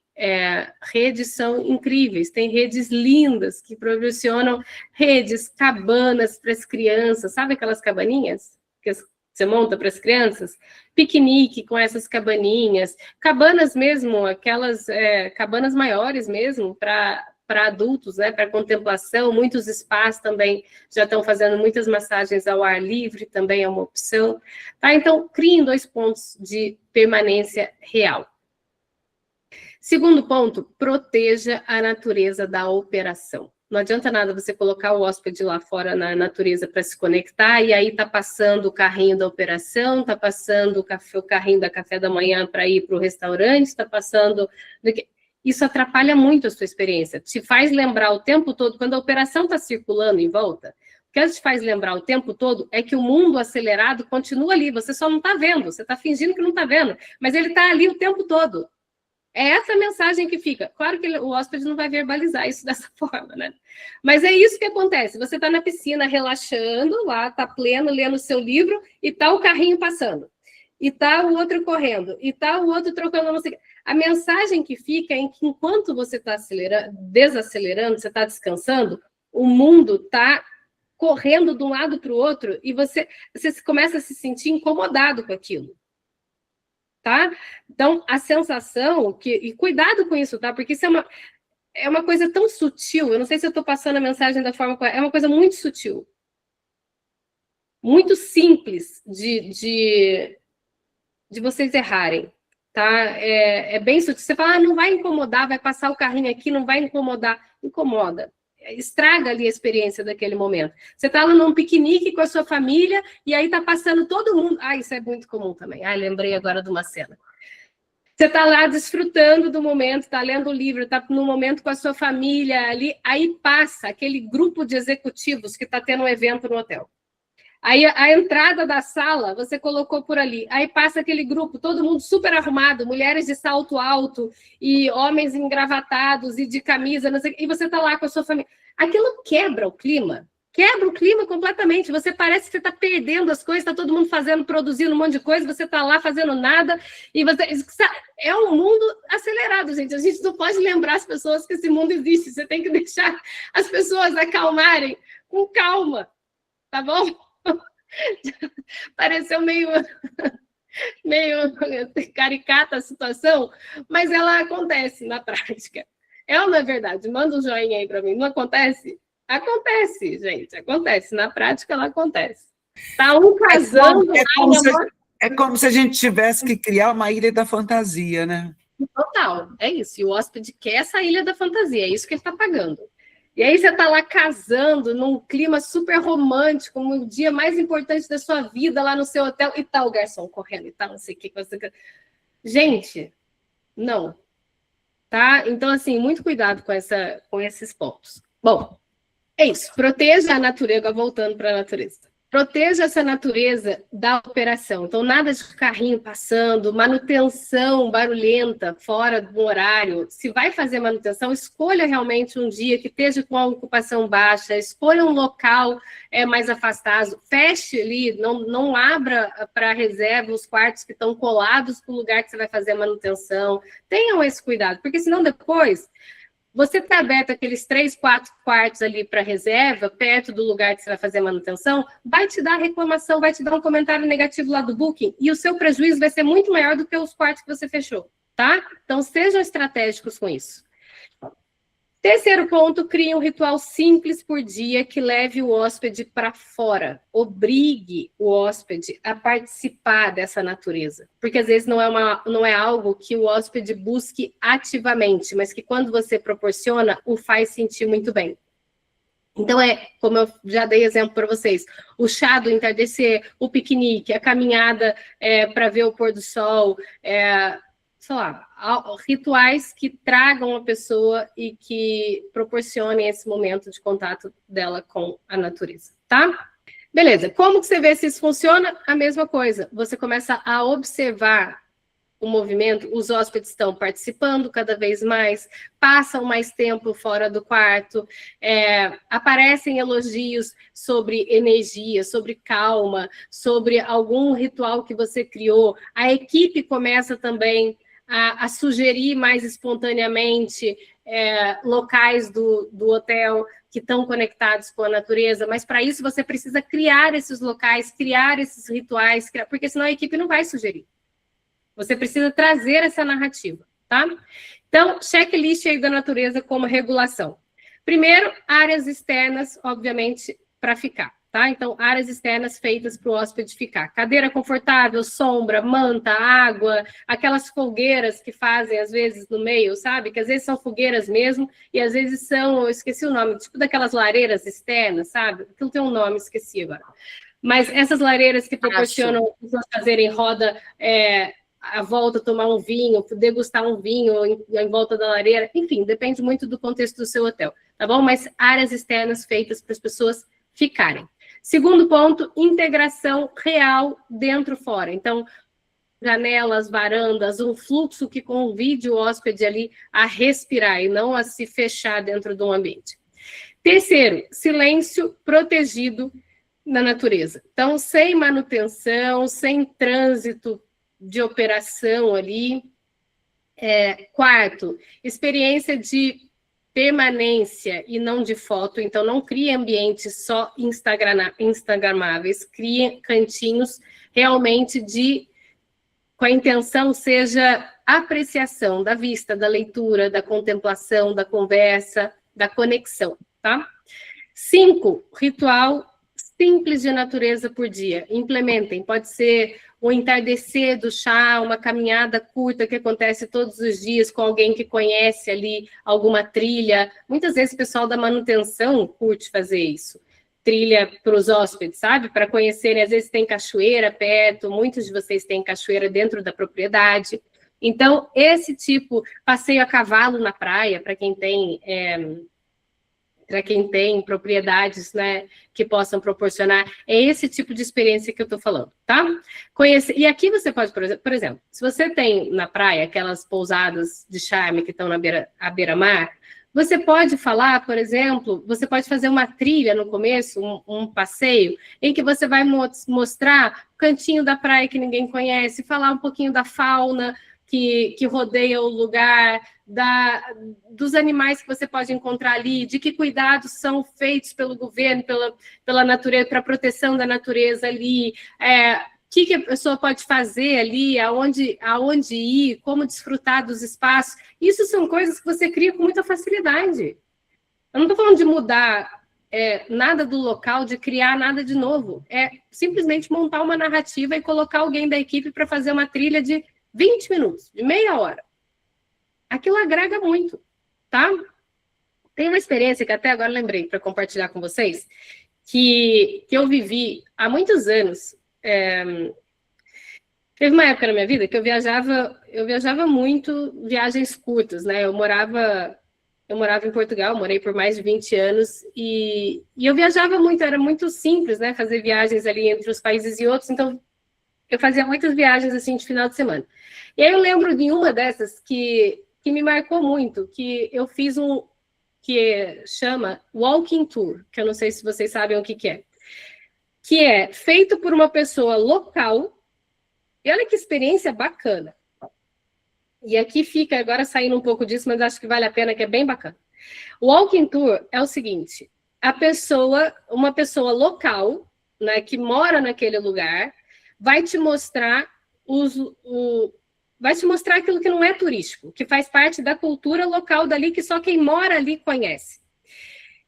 Redes são incríveis, tem redes lindas que proporcionam redes, cabanas para as crianças, sabe aquelas cabaninhas que você monta para as crianças? Piquenique com essas cabaninhas, cabanas mesmo, aquelas cabanas maiores mesmo, para adultos, né, para contemplação. Muitos spas também já estão fazendo muitas massagens ao ar livre, também é uma opção. Tá? Então, criem 2 pontos de permanência real. Segundo ponto, proteja a natureza da operação. Não adianta nada você colocar o hóspede lá fora na natureza para se conectar, e aí está passando o carrinho da operação, está passando o carrinho da café da manhã para ir para o restaurante, está passando... Isso atrapalha muito a sua experiência. Te faz lembrar o tempo todo, quando a operação está circulando em volta, o que ela te faz lembrar o tempo todo é que o mundo acelerado continua ali, você só não está vendo, você está fingindo que não está vendo, mas ele está ali o tempo todo. É essa mensagem que fica. Claro que o hóspede não vai verbalizar isso dessa forma, né? Mas é isso que acontece. Você está na piscina relaxando, lá está pleno, lendo o seu livro, e está o carrinho passando. E está o outro correndo. E está o outro trocando não sei o quê. A mensagem que fica é que enquanto você está desacelerando, você está descansando, o mundo está correndo de um lado para o outro e você começa a se sentir incomodado com aquilo. Tá? Então, a sensação, e cuidado com isso, tá? Porque isso é uma coisa tão sutil, eu não sei se eu estou passando a mensagem da forma correta, é uma coisa muito sutil. Muito simples de vocês errarem, tá? É bem sutil. Você fala, não vai incomodar, vai passar o carrinho aqui, não vai incomodar. Incomoda. estraga ali a experiência daquele momento. Você está lá num piquenique com a sua família e aí está passando todo mundo. Isso é muito comum também. Lembrei agora de uma cena. Você está lá desfrutando do momento, está lendo o livro, está no momento com a sua família ali, aí passa aquele grupo de executivos que está tendo um evento no hotel. Aí a entrada da sala, você colocou por ali. Aí passa aquele grupo, todo mundo super arrumado, mulheres de salto alto e homens engravatados e de camisa, não sei, e você está lá com a sua família. Aquilo quebra o clima completamente. Você parece que você está perdendo as coisas, está todo mundo produzindo um monte de coisa, você está lá fazendo nada, e você... É um mundo acelerado, gente. A gente não pode lembrar as pessoas que esse mundo existe. Você tem que deixar as pessoas acalmarem com calma, tá bom? Pareceu meio caricata a situação, mas ela acontece na prática. É ou não é verdade? Manda um joinha aí para mim. Não acontece? Acontece, gente. Acontece. Na prática, ela acontece. Tá um casando... É como se a gente tivesse que criar uma ilha da fantasia, né? Total, é isso. E o hóspede quer essa ilha da fantasia, é isso que ele está pagando. E aí você está lá casando, num clima super romântico, no dia mais importante da sua vida, lá no seu hotel, e tá o garçom correndo, e tá não sei o que. Gente, não. Tá? Então, assim, muito cuidado com esses pontos. Bom, é isso. Proteja a natureza, voltando para a natureza. Proteja essa natureza da operação. Então, nada de carrinho passando, manutenção barulhenta, fora do horário. Se vai fazer manutenção, escolha realmente um dia que esteja com a ocupação baixa, escolha um local mais afastado, feche ali, não abra para reserva os quartos que estão colados com o lugar que você vai fazer a manutenção. Tenham esse cuidado, porque senão depois... Você está aberto aqueles 3, 4 quartos ali para reserva, perto do lugar que você vai fazer a manutenção, vai te dar reclamação, vai te dar um comentário negativo lá do Booking, e o seu prejuízo vai ser muito maior do que os quartos que você fechou, tá? Então, sejam estratégicos com isso. Terceiro ponto, crie um ritual simples por dia que leve o hóspede para fora. Obrigue o hóspede a participar dessa natureza. Porque às vezes não é algo que o hóspede busque ativamente, mas que quando você proporciona, o faz sentir muito bem. Então, como eu já dei exemplo para vocês, o chá do entardecer, o piquenique, a caminhada para ver o pôr do sol, sei lá, rituais que tragam a pessoa e que proporcionem esse momento de contato dela com a natureza, tá? Beleza, como que você vê se isso funciona? A mesma coisa, você começa a observar o movimento, os hóspedes estão participando cada vez mais, passam mais tempo fora do quarto, aparecem elogios sobre energia, sobre calma, sobre algum ritual que você criou, a equipe começa também a sugerir mais espontaneamente locais do hotel que estão conectados com a natureza, mas para isso você precisa criar esses locais, criar esses rituais, porque senão a equipe não vai sugerir. Você precisa trazer essa narrativa, tá? Então, checklist aí da natureza como regulação. Primeiro, áreas externas, obviamente, para ficar. Tá? Então, áreas externas feitas para o hóspede ficar. Cadeira confortável, sombra, manta, água, aquelas fogueiras que fazem, às vezes, no meio, sabe? Que às vezes são fogueiras mesmo, e às vezes são, eu esqueci o nome, tipo daquelas lareiras externas, sabe? Aquilo tem um nome, esqueci agora. Mas essas lareiras que proporcionam as pessoas fazerem roda à volta, tomar um vinho, degustar um vinho em volta da lareira, enfim, depende muito do contexto do seu hotel, tá bom? Mas áreas externas feitas para as pessoas ficarem. Segundo ponto, integração real dentro-fora. Então, janelas, varandas, um fluxo que convide o hóspede ali a respirar e não a se fechar dentro de um ambiente. Terceiro, silêncio protegido na natureza. Então, sem manutenção, sem trânsito de operação ali. Quarto, experiência de permanência e não de foto, então não crie ambientes só instagramáveis, crie cantinhos realmente com a intenção seja apreciação da vista, da leitura, da contemplação, da conversa, da conexão, tá? 5, ritual simples de natureza por dia. Implementem. Pode ser o entardecer do chá, uma caminhada curta que acontece todos os dias com alguém que conhece ali alguma trilha. Muitas vezes o pessoal da manutenção curte fazer isso. Trilha para os hóspedes, sabe? Para conhecerem, às vezes tem cachoeira perto, muitos de vocês têm cachoeira dentro da propriedade. Então, esse tipo, passeio a cavalo na praia, para quem tem propriedades, né, que possam proporcionar, é esse tipo de experiência que eu estou falando, tá? E aqui você pode, por exemplo, se você tem na praia aquelas pousadas de charme que estão à beira-mar, você pode falar, por exemplo, você pode fazer uma trilha no começo, um passeio, em que você vai mostrar o cantinho da praia que ninguém conhece, falar um pouquinho da fauna que rodeia o lugar, dos animais que você pode encontrar ali, de que cuidados são feitos pelo governo, pela natureza, para a proteção da natureza ali, o que a pessoa pode fazer ali, aonde ir, como desfrutar dos espaços. Isso são coisas que você cria com muita facilidade. Eu não estou falando de mudar nada do local, de criar nada de novo. É simplesmente montar uma narrativa e colocar alguém da equipe para fazer uma trilha de 20 minutos, de meia hora. Aquilo agrega muito, tá? Tem uma experiência que até agora lembrei para compartilhar com vocês, que eu vivi há muitos anos. Teve uma época na minha vida que eu viajava muito, viagens curtas, né? Eu morava em Portugal, morei por mais de 20 anos, e eu viajava muito, era muito simples, né? Fazer viagens ali entre os países e outros, então eu fazia muitas viagens assim de final de semana. E aí eu lembro de uma dessas que me marcou muito, que eu fiz que chama Walking Tour, que eu não sei se vocês sabem o que é. Que é feito por uma pessoa local, e olha que experiência bacana. E aqui fica, agora saindo um pouco disso, mas acho que vale a pena, que é bem bacana. O Walking Tour é o seguinte, uma pessoa local, né, que mora naquele lugar, vai te mostrar aquilo que não é turístico, que faz parte da cultura local dali, que só quem mora ali conhece.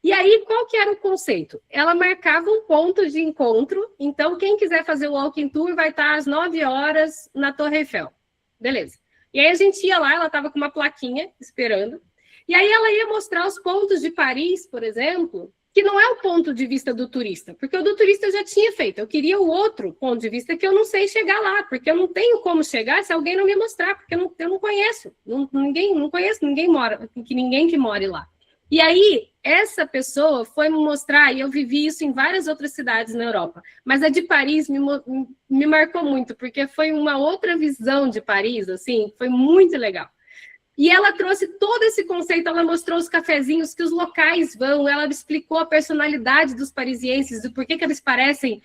E aí, qual que era o conceito? Ela marcava um ponto de encontro, então quem quiser fazer o Walking Tour vai estar às 9 horas na Torre Eiffel. Beleza. E aí a gente ia lá, ela estava com uma plaquinha esperando, e aí ela ia mostrar os pontos de Paris, por exemplo, que não é o ponto de vista do turista, porque o do turista eu já tinha feito. Eu queria o outro ponto de vista que eu não sei chegar lá, porque eu não tenho como chegar se alguém não me mostrar, porque eu não conheço. Não conheço ninguém que more lá. E aí, essa pessoa foi me mostrar, e eu vivi isso em várias outras cidades na Europa, mas a de Paris me marcou muito, porque foi uma outra visão de Paris, assim, foi muito legal. E ela trouxe todo esse conceito, ela mostrou os cafezinhos que os locais vão, ela explicou a personalidade dos parisienses, do porquê que eles parecem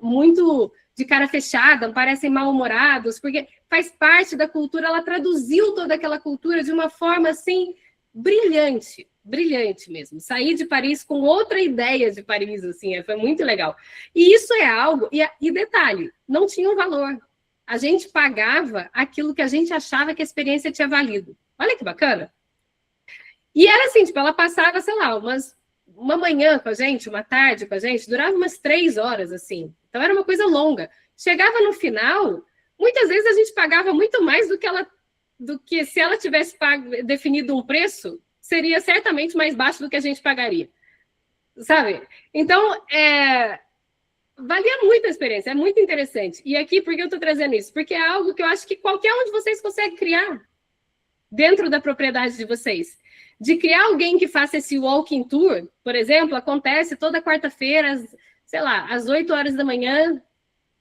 muito de cara fechada, parecem mal-humorados, porque faz parte da cultura, ela traduziu toda aquela cultura de uma forma, assim, brilhante mesmo. Saí de Paris com outra ideia de Paris, assim, foi muito legal. E isso é algo, e detalhe, não tinha um valor. A gente pagava aquilo que a gente achava que a experiência tinha valido. Olha que bacana. E era assim, tipo, ela passava, sei lá, uma manhã com a gente, uma tarde com a gente, durava umas 3 horas, assim. Então era uma coisa longa. Chegava no final, muitas vezes a gente pagava muito mais do que se ela tivesse definido um preço, seria certamente mais baixo do que a gente pagaria. Sabe? Então, valia muito a experiência, é muito interessante. E aqui, por que eu estou trazendo isso? Porque é algo que eu acho que qualquer um de vocês consegue criar dentro da propriedade de vocês. De criar alguém que faça esse walking tour, por exemplo, acontece toda quarta-feira, sei lá, às 8 horas da manhã,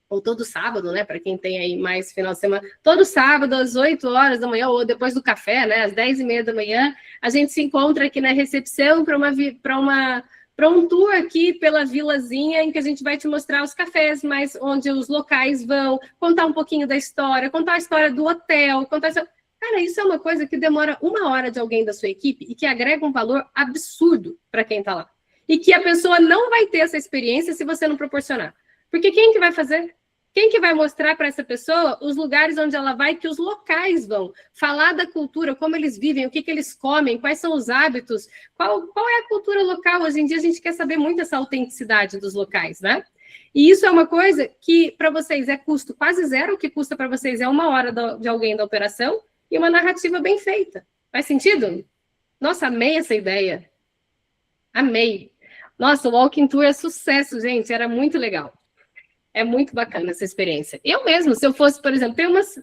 ou todo sábado, né, para quem tem aí mais final de semana, todo sábado, às 8 horas da manhã, ou depois do café, né, às 10h30 da manhã, a gente se encontra aqui na recepção para um tour aqui pela vilazinha, em que a gente vai te mostrar os cafés, mas onde os locais vão, contar um pouquinho da história, contar a história do hotel, Cara, isso é uma coisa que demora 1 hora de alguém da sua equipe e que agrega um valor absurdo para quem está lá. E que a pessoa não vai ter essa experiência se você não proporcionar. Porque quem que vai fazer? Quem que vai mostrar para essa pessoa os lugares onde ela vai, que os locais vão? Falar da cultura, como eles vivem, o que eles comem, quais são os hábitos, qual é a cultura local? Hoje em dia a gente quer saber muito essa autenticidade dos locais, né? E isso é uma coisa que para vocês é custo quase zero, o que custa para vocês é 1 hora de alguém da operação e uma narrativa bem feita. Faz sentido? Nossa, amei essa ideia. Amei. Nossa, o Walking Tour é sucesso, gente, era muito legal. É muito bacana essa experiência. Eu mesmo, se eu fosse, por exemplo,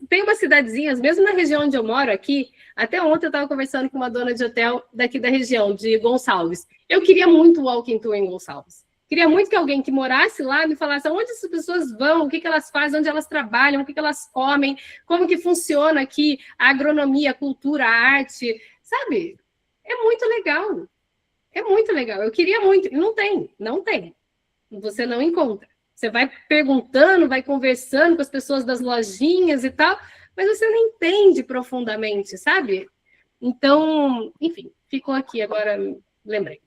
tem umas cidadezinhas, mesmo na região onde eu moro aqui, até ontem eu estava conversando com uma dona de hotel daqui da região, de Gonçalves. Eu queria muito o Walking Tour em Gonçalves. Queria muito que alguém que morasse lá me falasse onde essas pessoas vão, o que elas fazem, onde elas trabalham, o que elas comem, como que funciona aqui a agronomia, a cultura, a arte, sabe? É muito legal. É muito legal. Eu queria muito. Não tem. Você não encontra. Você vai perguntando, vai conversando com as pessoas das lojinhas e tal, mas você não entende profundamente, sabe? Então, enfim, ficou aqui, agora lembrei.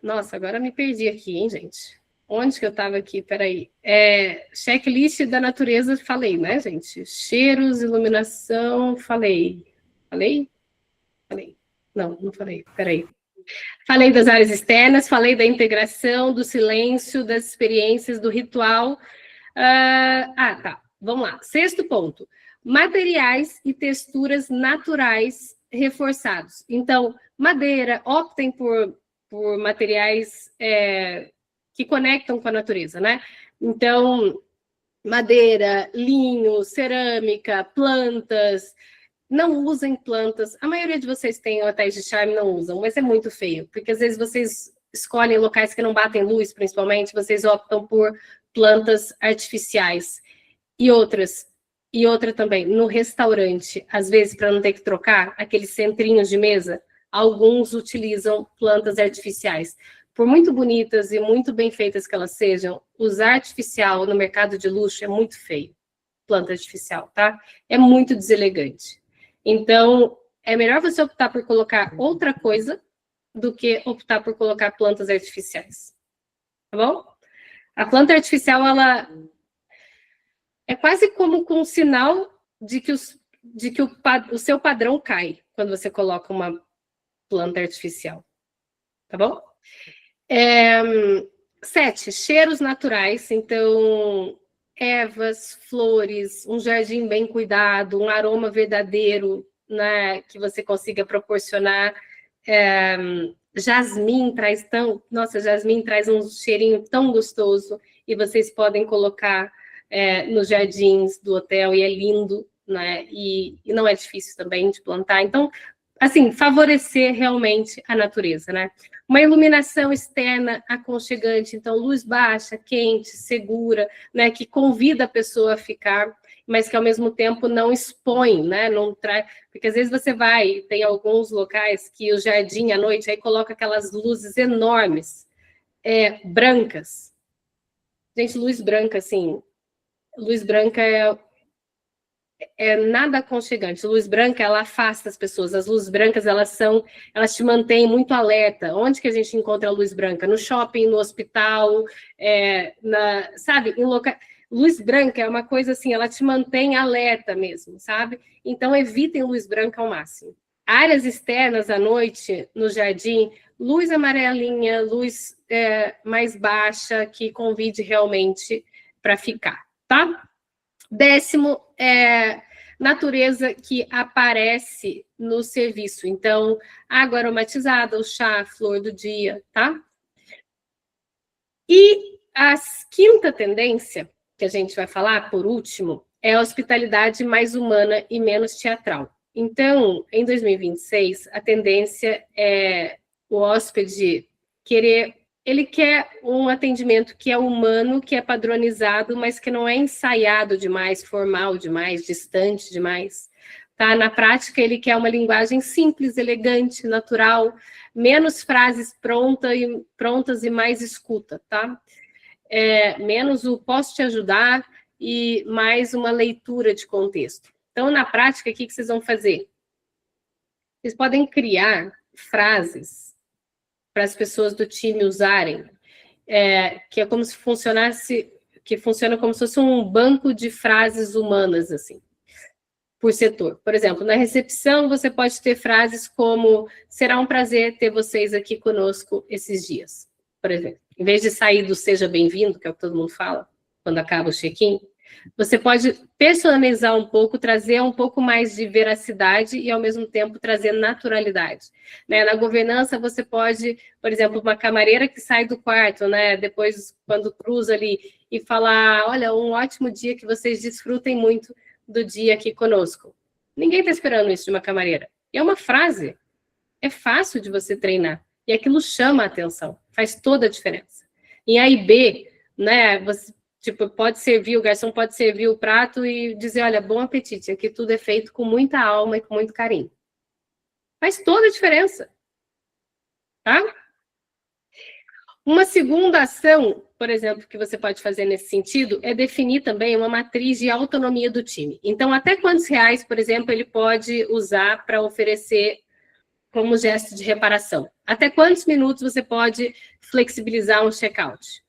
Nossa, agora me perdi aqui, hein, gente? Onde que eu estava aqui? Peraí. Checklist da natureza, falei, né, gente? Cheiros, iluminação, falei. Falei? Falei. Não falei. Peraí. Falei das áreas externas, falei da integração, do silêncio, das experiências, do ritual. Tá. Vamos lá. 6º ponto. Materiais e texturas naturais reforçados. Então, madeira, optem por materiais que conectam com a natureza, né? Então, madeira, linho, cerâmica, plantas. Não usem plantas. A maioria de vocês tem hotéis de charme, não usam, mas é muito feio, porque às vezes vocês escolhem locais que não batem luz, principalmente, vocês optam por plantas artificiais. E outra também, no restaurante, às vezes, para não ter que trocar aqueles centrinhos de mesa, alguns utilizam plantas artificiais. Por muito bonitas e muito bem feitas que elas sejam, usar artificial no mercado de luxo é muito feio. Planta artificial, tá? É muito deselegante. Então, é melhor você optar por colocar outra coisa do que optar por colocar plantas artificiais. Tá bom? A planta artificial, ela é quase como com um sinal de que o seu padrão cai quando você coloca uma planta artificial. Tá bom? 7, cheiros naturais. Então, ervas, flores, um jardim bem cuidado, um aroma verdadeiro, né, que você consiga proporcionar. Jasmim traz jasmim traz um cheirinho tão gostoso e vocês podem colocar nos jardins do hotel e é lindo, né? E não é difícil também de plantar. Então, assim, favorecer realmente a natureza, né? Uma iluminação externa aconchegante, então luz baixa, quente, segura, né, que convida a pessoa a ficar, mas que ao mesmo tempo não expõe, né, não traz, porque às vezes você tem alguns locais que o jardim à noite aí coloca aquelas luzes enormes, brancas. Gente, luz branca, assim, luz branca é nada aconchegante. Luz branca, ela afasta as pessoas. As luzes brancas, elas te mantêm muito alerta. Onde que a gente encontra a luz branca? No shopping, no hospital, sabe? Luz branca é uma coisa assim, ela te mantém alerta mesmo, sabe? Então, evitem luz branca ao máximo. Áreas externas à noite, no jardim, luz amarelinha, luz mais baixa, que convide realmente para ficar, tá? 10º, natureza que aparece no serviço. Então, água aromatizada, o chá, a flor do dia, tá? E a 5ª tendência, que a gente vai falar, por último, é a hospitalidade mais humana e menos teatral. Então, em 2026, a tendência é o hóspede ele quer um atendimento que é humano, que é padronizado, mas que não é ensaiado demais, formal demais, distante demais. Tá? Na prática, ele quer uma linguagem simples, elegante, natural, menos frases prontas e mais escuta, tá? Menos o posso te ajudar e mais uma leitura de contexto. Então, na prática, o que vocês vão fazer? Vocês podem criar frases para as pessoas do time usarem, que é como se funcionasse que funciona como se fosse um banco de frases humanas, assim, por setor. Por exemplo, na recepção, você pode ter frases como: será um prazer ter vocês aqui conosco esses dias, por exemplo. Em vez de sair do seja bem-vindo, que é o que todo mundo fala quando acaba o check-in, você pode personalizar um pouco, trazer um pouco mais de veracidade e, ao mesmo tempo, trazer naturalidade. Né? Na governança, você pode, por exemplo, uma camareira que sai do quarto, né? Depois, quando cruza ali, e falar: olha, um ótimo dia, que vocês desfrutem muito do dia aqui conosco. Ninguém está esperando isso de uma camareira. E é uma frase. É fácil de você treinar. E aquilo chama a atenção. Faz toda a diferença. Em A e B, né, você tipo, pode servir, o garçom pode servir o prato e dizer: olha, bom apetite, aqui tudo é feito com muita alma e com muito carinho. Faz toda a diferença. Tá? Uma segunda ação, por exemplo, que você pode fazer nesse sentido, é definir também uma matriz de autonomia do time. Então, até quantos reais, por exemplo, ele pode usar para oferecer como gesto de reparação? Até quantos minutos você pode flexibilizar um check-out?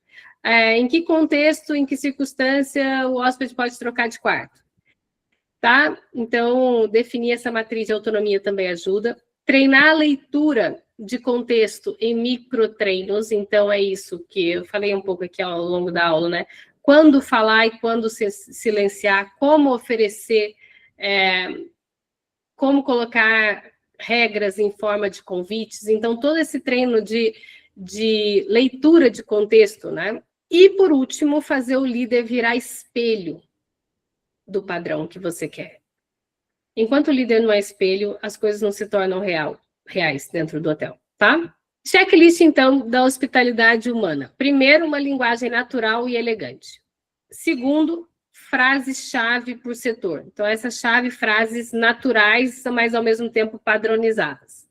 Em que contexto, em que circunstância o hóspede pode trocar de quarto? Tá? Então, definir essa matriz de autonomia também ajuda. Treinar a leitura de contexto em microtreinos, então é isso que eu falei um pouco aqui ao longo da aula, né? Quando falar e quando silenciar, como oferecer, como colocar regras em forma de convites. Então, todo esse treino de leitura de contexto, né? E, por último, fazer o líder virar espelho do padrão que você quer. Enquanto o líder não é espelho, as coisas não se tornam reais dentro do hotel, tá? Checklist, então, da hospitalidade humana. Primeiro, uma linguagem natural e elegante. Segundo, frases-chave por setor. Então, essas frases naturais, mas ao mesmo tempo padronizadas.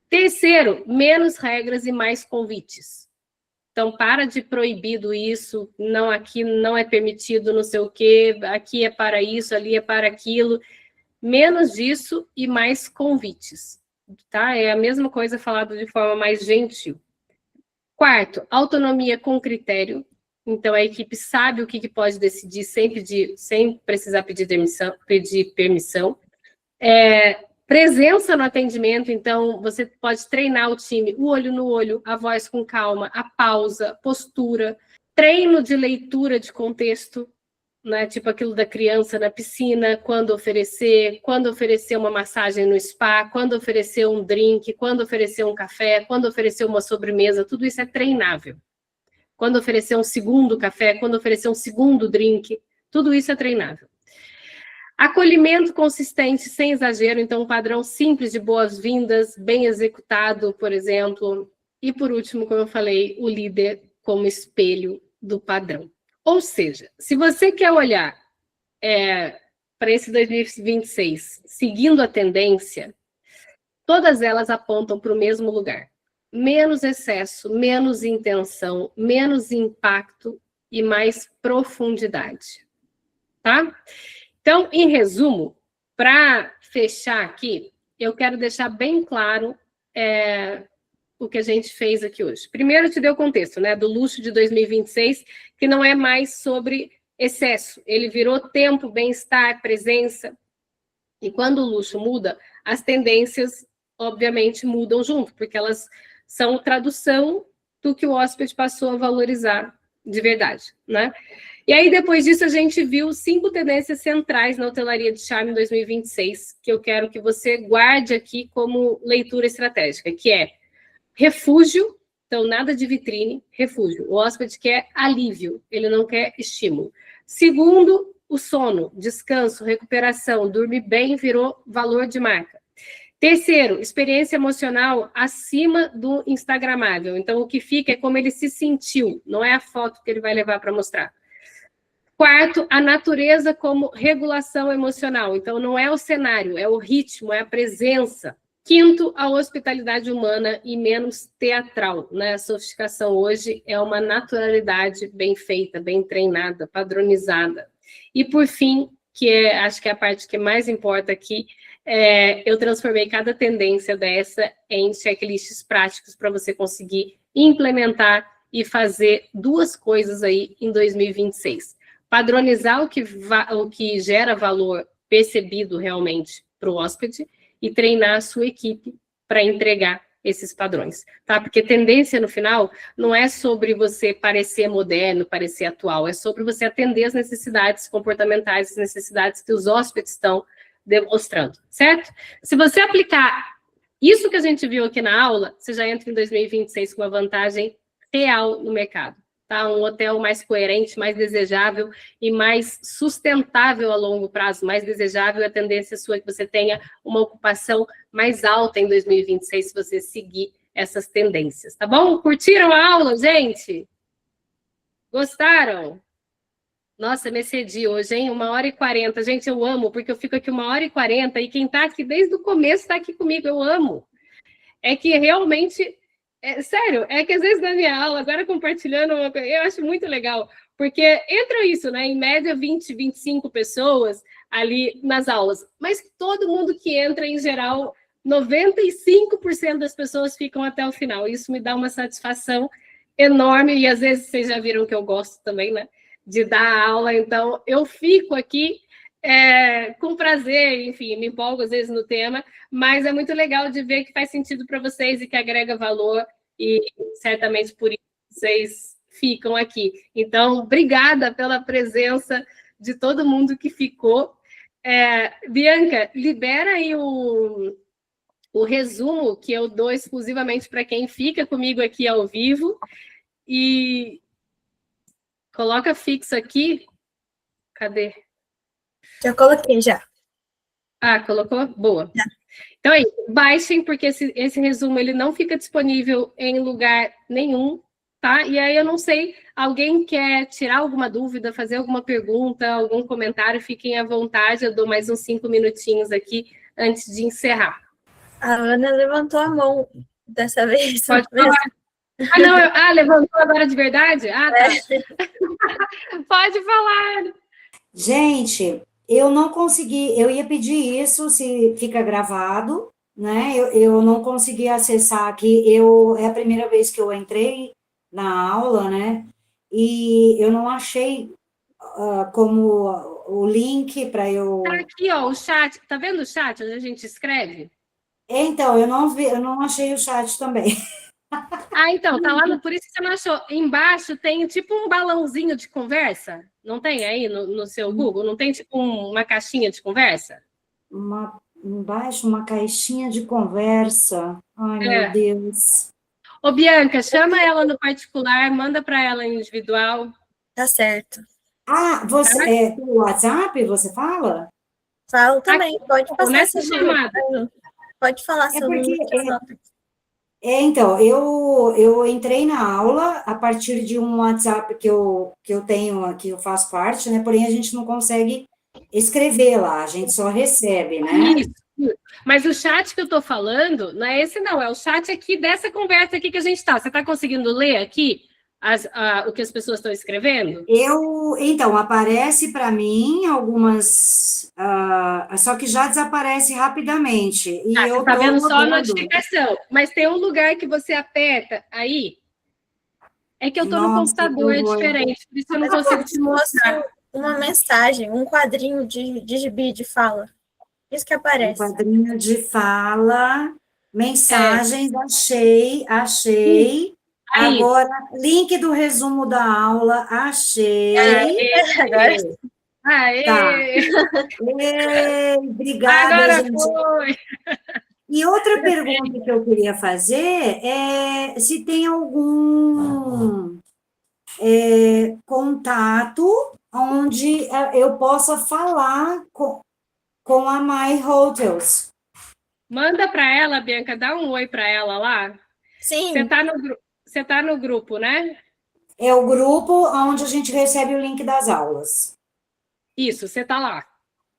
Terceiro, menos regras e mais convites. Então, para de proibido isso, não, aqui não é permitido não sei o quê, aqui é para isso, ali é para aquilo. Menos disso e mais convites, tá? É a mesma coisa falado de forma mais gentil. Quarto, autonomia com critério. Então, a equipe sabe o que pode decidir sem precisar pedir permissão. Presença no atendimento, então você pode treinar o time, o olho no olho, a voz com calma, a pausa, postura, treino de leitura de contexto, né? Tipo aquilo da criança na piscina, quando oferecer uma massagem no spa, quando oferecer um drink, quando oferecer um café, quando oferecer uma sobremesa, tudo isso é treinável. Quando oferecer um segundo café, quando oferecer um segundo drink, tudo isso é treinável. Acolhimento consistente, sem exagero, então um padrão simples de boas-vindas, bem executado, por exemplo. E, por último, como eu falei, o líder como espelho do padrão. Ou seja, se você quer olhar para esse 2026 seguindo a tendência, todas elas apontam para o mesmo lugar. Menos excesso, menos intenção, menos impacto e mais profundidade. Tá? Então, em resumo, para fechar aqui, eu quero deixar bem claro o que a gente fez aqui hoje. Primeiro, eu te dei o contexto, né, do luxo de 2026, que não é mais sobre excesso. Ele virou tempo, bem-estar, presença. E quando o luxo muda, as tendências, obviamente, mudam junto, porque elas são tradução do que o hóspede passou a valorizar de verdade, né? E aí, depois disso, a gente viu 5 tendências centrais na hotelaria de charme 2026, que eu quero que você guarde aqui como leitura estratégica, que é refúgio, então nada de vitrine, refúgio. O hóspede quer alívio, ele não quer estímulo. Segundo, o sono, descanso, recuperação, dormir bem virou valor de marca. Terceiro, experiência emocional acima do instagramável. Então, o que fica é como ele se sentiu, não é a foto que ele vai levar para mostrar. Quarto, a natureza como regulação emocional. Então, não é o cenário, é o ritmo, é a presença. Quinto, a hospitalidade humana e menos teatral, né? A sofisticação hoje é uma naturalidade bem feita, bem treinada, padronizada. E, por fim, acho que é a parte que mais importa aqui, eu transformei cada tendência dessa em checklists práticos para você conseguir implementar e fazer duas coisas aí em 2026. Padronizar o que gera valor percebido realmente para o hóspede e treinar a sua equipe para entregar esses padrões, tá? Porque tendência, no final, não é sobre você parecer moderno, parecer atual, é sobre você atender as necessidades comportamentais, as necessidades que os hóspedes estão demonstrando, certo? Se você aplicar isso que a gente viu aqui na aula, você já entra em 2026 com uma vantagem real no mercado, tá? Um hotel mais coerente, mais desejável e mais sustentável a longo prazo. Mais desejável, a tendência sua é que você tenha uma ocupação mais alta em 2026, se você seguir essas tendências, tá bom? Curtiram a aula, gente? Gostaram? Nossa, me excedi hoje, hein? 1h40. Gente, eu amo, porque eu fico aqui 1h40 e quem tá aqui desde o começo tá aqui comigo, eu amo. É que realmente... sério, é que às vezes na minha aula, agora compartilhando uma coisa, eu acho muito legal, porque entra isso, né? Em média, 20, 25 pessoas ali nas aulas, mas todo mundo que entra, em geral, 95% das pessoas ficam até o final. Isso me dá uma satisfação enorme, e às vezes vocês já viram que eu gosto também, né? De dar aula, então eu fico aqui com prazer, enfim, me empolgo às vezes no tema, mas é muito legal de ver que faz sentido para vocês e que agrega valor, e certamente por isso vocês ficam aqui. Então, obrigada pela presença de todo mundo que ficou. Bianca, libera aí o resumo que eu dou exclusivamente para quem fica comigo aqui ao vivo, e coloca fixo aqui. Cadê? Já coloquei, já. Ah, colocou? Boa. Então, aí, baixem, porque esse resumo ele não fica disponível em lugar nenhum, tá? E aí eu não sei, alguém quer tirar alguma dúvida, fazer alguma pergunta, algum comentário, fiquem à vontade, eu dou mais uns 5 minutinhos aqui antes de encerrar. A Ana levantou a mão dessa vez. Pode falar. Não, levantou agora de verdade? Ah, tá. Pode falar. Gente, eu não consegui, eu ia pedir isso, se fica gravado, né? Eu não consegui acessar aqui, é a primeira vez que eu entrei na aula, né? E eu não achei como o link para eu... Tá aqui, ó, o chat. Tá vendo o chat onde a gente escreve? Então, eu não achei o chat também. Então, tá lá, por isso que você não achou. Embaixo tem tipo um balãozinho de conversa, não tem aí no seu Google? Não tem tipo uma caixinha de conversa? Embaixo, uma caixinha de conversa. Ai, meu Deus. Ô, Bianca, chama ela no particular, manda para ela em individual. Tá certo. Você, pelo WhatsApp, você fala? Falo também, pode passar nessa seu chamada. número. Pode falar seu número. Então, eu entrei na aula a partir de um WhatsApp que eu tenho aqui, eu faço parte, né? Porém, a gente não consegue escrever lá, a gente só recebe, né? Isso. Mas o chat que eu estou falando, não é esse não, é o chat aqui dessa conversa aqui que a gente está. Você está conseguindo ler aqui o que as pessoas estão escrevendo? Então, aparece para mim algumas, só que já desaparece rapidamente. E você está vendo só a notificação, mas tem um lugar que você aperta aí. É que eu estou no computador, é diferente, por isso eu não consigo te mostrar. Uma mensagem, um quadrinho de gibi de fala. Isso que aparece. Um quadrinho de fala, mensagens, achei. Agora, link do resumo da aula, achei. Tá. Obrigada, agora gente. foi. E outra pergunta que eu queria fazer é se tem algum contato onde eu possa falar com a My Hotels. Manda para ela, Bianca, dá um oi para ela lá. Sim. Você tá no grupo, né? É o grupo onde a gente recebe o link das aulas. Isso, você tá lá.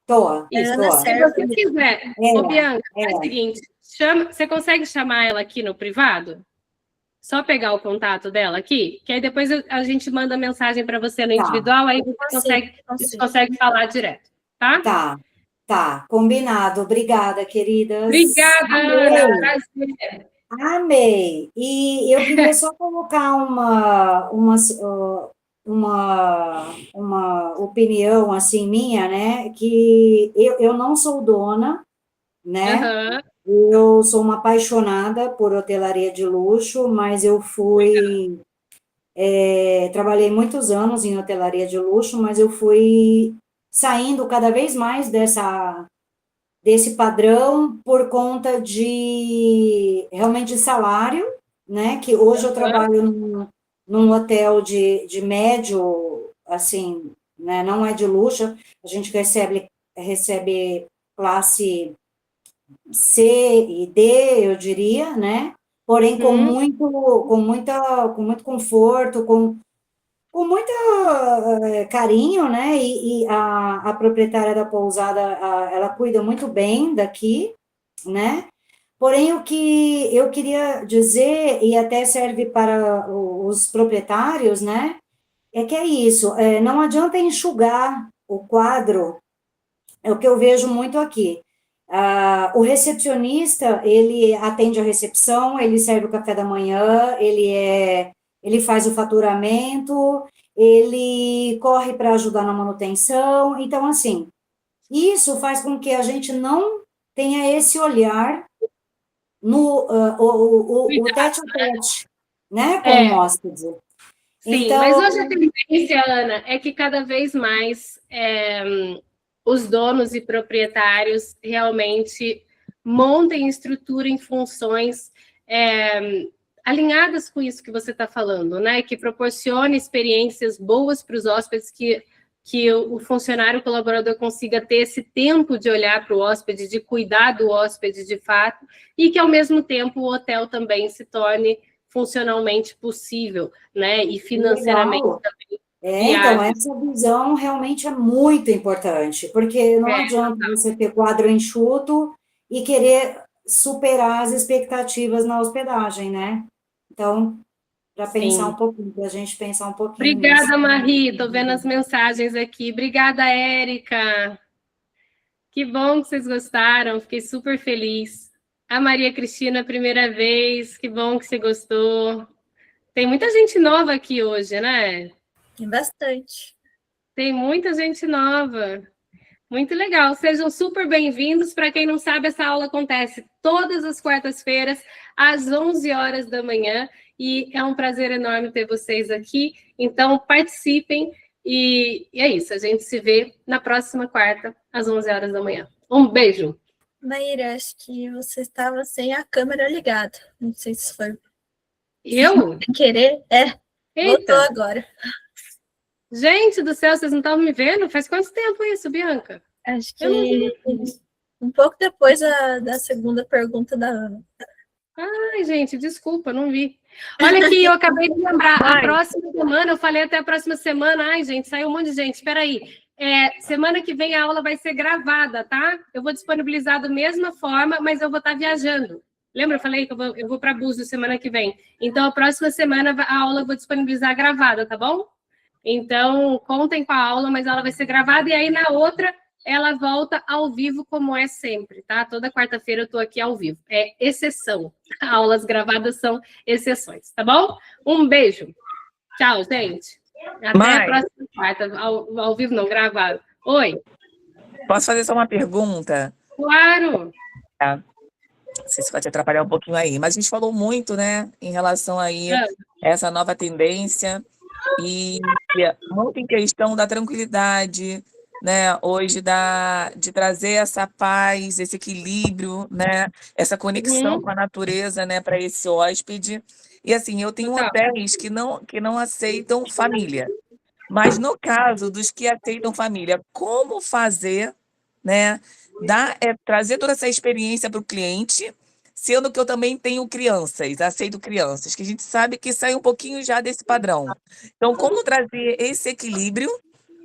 Tô. Se você quiser, Bianca, é o seguinte, você consegue chamar ela aqui no privado? Só pegar o contato dela aqui, que aí depois a gente manda mensagem para você no individual, aí você consegue falar direto, tá? Tá, combinado. Obrigada, queridas. Obrigada, Ana. Prazer. Amei. E eu queria só colocar uma opinião, assim, minha, né? Que eu não sou dona, né? Aham. Eu sou uma apaixonada por hotelaria de luxo, mas eu trabalhei muitos anos em hotelaria de luxo, mas eu fui saindo cada vez mais desse padrão por conta de realmente salário, né? Que hoje eu trabalho num hotel de médio, assim, né? Não é de luxo, a gente recebe classe C e D, eu diria, né? Porém, com muito conforto, com muito carinho, né? E a proprietária da pousada, ela cuida muito bem daqui, né? Porém, o que eu queria dizer, e até serve para os proprietários, né? É que é isso, não adianta enxugar o quadro, é o que eu vejo muito aqui. O recepcionista, ele atende a recepção, ele serve o café da manhã, ele faz o faturamento, ele corre para ajudar na manutenção. Então, assim, isso faz com que a gente não tenha esse olhar no o tete a tete, né, com o hóspede. Sim, Então, mas hoje a tendência, Ana, é que cada vez mais os donos e proprietários realmente montem estrutura em funções alinhadas com isso que você está falando, né? Que proporcione experiências boas para os hóspedes, que o funcionário colaborador consiga ter esse tempo de olhar para o hóspede, de cuidar do hóspede de fato, e que, ao mesmo tempo, o hotel também se torne funcionalmente possível, né? E financeiramente legal. também. Então, essa visão realmente é muito importante, porque não adianta você ter quadro enxuto e querer superar as expectativas na hospedagem, né? Então, para pensar um pouquinho, para a gente pensar um pouquinho nisso. Obrigada, Marie. Estou vendo as mensagens aqui. Obrigada, Érica. Que bom que vocês gostaram. Fiquei super feliz. A Maria Cristina, primeira vez. Que bom que você gostou. Tem muita gente nova aqui hoje, né? Tem bastante. Tem muita gente nova. Muito legal. Sejam super bem-vindos. Para quem não sabe, essa aula acontece todas as quartas-feiras, às 11 horas da manhã. E é um prazer enorme ter vocês aqui. Então, participem. E é isso. A gente se vê na próxima quarta, às 11 horas da manhã. Um beijo. Maíra, acho que você estava sem a câmera ligada. Não sei se foi. Eu? Sem querer? Voltou agora. Gente do céu, vocês não estavam me vendo? Faz quanto tempo isso, Bianca? Acho que um pouco depois da segunda pergunta da Ana. Ai, gente, desculpa, não vi. Olha aqui, eu acabei de lembrar. A próxima semana, eu falei até a próxima semana. Ai, gente, saiu um monte de gente. Espera aí. Semana que vem a aula vai ser gravada, tá? Eu vou disponibilizar da mesma forma, mas eu vou estar viajando. Lembra? Eu falei que eu vou para Búzios semana que vem. Então, a próxima semana a aula eu vou disponibilizar gravada, tá bom? Então, contem com a aula, mas ela vai ser gravada. E aí, na outra, ela volta ao vivo, como é sempre, tá? Toda quarta-feira eu estou aqui ao vivo. É exceção. Aulas gravadas são exceções, tá bom? Um beijo. Tchau, gente. Até a próxima quarta. Ao vivo não, gravado. Oi. Posso fazer só uma pergunta? Claro. Não sei se vai te atrapalhar um pouquinho aí, mas a gente falou muito, né, em relação aí a essa nova tendência e muito em questão da tranquilidade, né, hoje de trazer essa paz, esse equilíbrio, né, essa conexão com a natureza, né, para esse hóspede. E assim, eu tenho hotéis que não aceitam família, mas no caso dos que aceitam família, como fazer, né, trazer toda essa experiência para o cliente, sendo que eu também tenho crianças, aceito crianças, que a gente sabe que sai um pouquinho já desse padrão. Então, como trazer esse equilíbrio,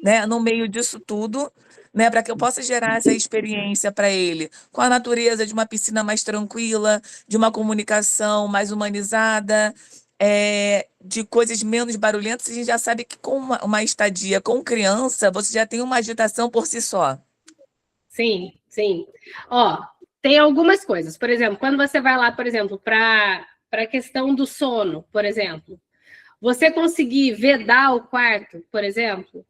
né, no meio disso tudo, né, para que eu possa gerar essa experiência para ele, com a natureza de uma piscina mais tranquila, de uma comunicação mais humanizada, de coisas menos barulhentas. A gente já sabe que com uma estadia com criança, você já tem uma agitação por si só. Sim, sim. Ó, tem algumas coisas. Por exemplo, quando você vai lá, por exemplo, para a questão do sono, por exemplo, você conseguir vedar o quarto, por exemplo,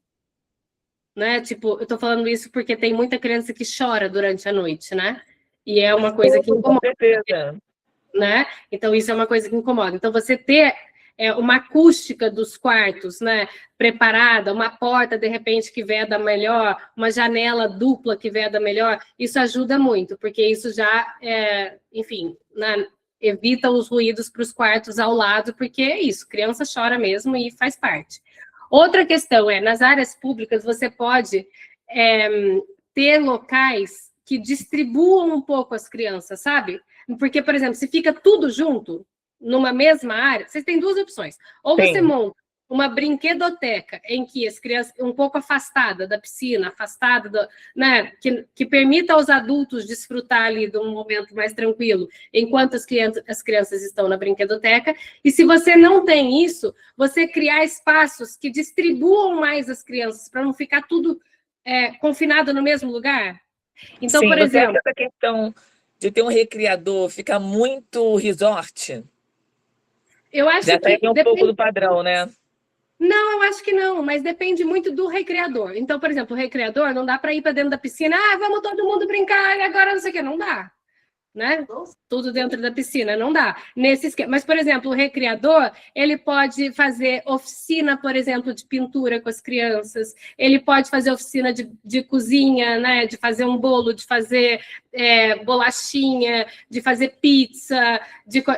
né? Tipo, eu tô falando isso porque tem muita criança que chora durante a noite, né? E é uma coisa que incomoda. Com certeza. Né? Então, isso é uma coisa que incomoda. Então, você ter uma acústica dos quartos, né, preparada, uma porta, de repente, que veda melhor, uma janela dupla que veda melhor, isso ajuda muito, porque isso já, enfim, né, evita os ruídos para os quartos ao lado, porque é isso, criança chora mesmo e faz parte. Outra questão nas áreas públicas, você pode ter locais que distribuam um pouco as crianças, sabe? Porque, por exemplo, se fica tudo junto, numa mesma área, vocês têm duas opções. Ou você monta uma brinquedoteca em que as crianças, um pouco afastada da piscina, afastada, né, que permita aos adultos desfrutar ali de um momento mais tranquilo, enquanto as crianças estão na brinquedoteca. E se você não tem isso, você criar espaços que distribuam mais as crianças, para não ficar tudo confinado no mesmo lugar. Então, Sim, por exemplo... essa questão de ter um recreador fica muito resort? Eu acho já que tem um pouco do padrão, né? Não, eu acho que não, mas depende muito do recreador. Então, por exemplo, o recreador não dá para ir para dentro da piscina, vamos todo mundo brincar, e agora não sei o que, não dá. Né? Tudo dentro da piscina, não dá. Nesse esquema. Mas, por exemplo, o recreador, ele pode fazer oficina, por exemplo, de pintura com as crianças, ele pode fazer oficina de cozinha, né? De fazer um bolo, de fazer bolachinha, de fazer pizza,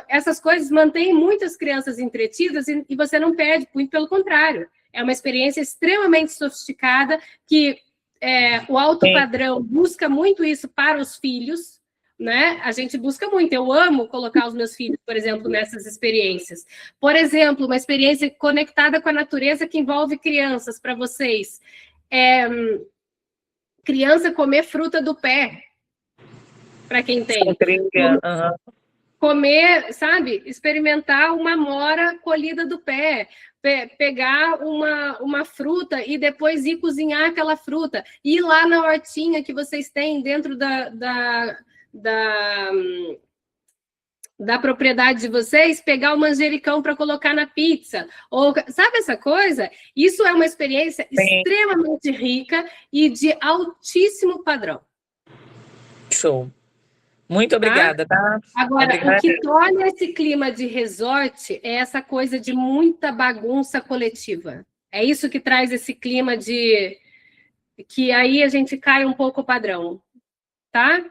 essas coisas mantêm muitas crianças entretidas e você não perde, muito pelo contrário. É uma experiência extremamente sofisticada que o alto padrão busca muito isso para os filhos, né? A gente busca muito. Eu amo colocar os meus filhos, por exemplo, nessas experiências. Por exemplo, uma experiência conectada com a natureza que envolve crianças, para vocês. Criança comer fruta do pé, para quem tem. Comer, sabe? Experimentar uma amora colhida do pé. Pegar uma fruta e depois ir cozinhar aquela fruta. Ir lá na hortinha que vocês têm dentro da propriedade de vocês, pegar o manjericão para colocar na pizza, ou sabe essa coisa? Isso é uma experiência extremamente rica e de altíssimo padrão. Show. Muito obrigada, tá? Agora, o que torna esse clima de resort é essa coisa de muita bagunça coletiva. É isso que traz esse clima de que aí a gente cai um pouco o padrão, tá?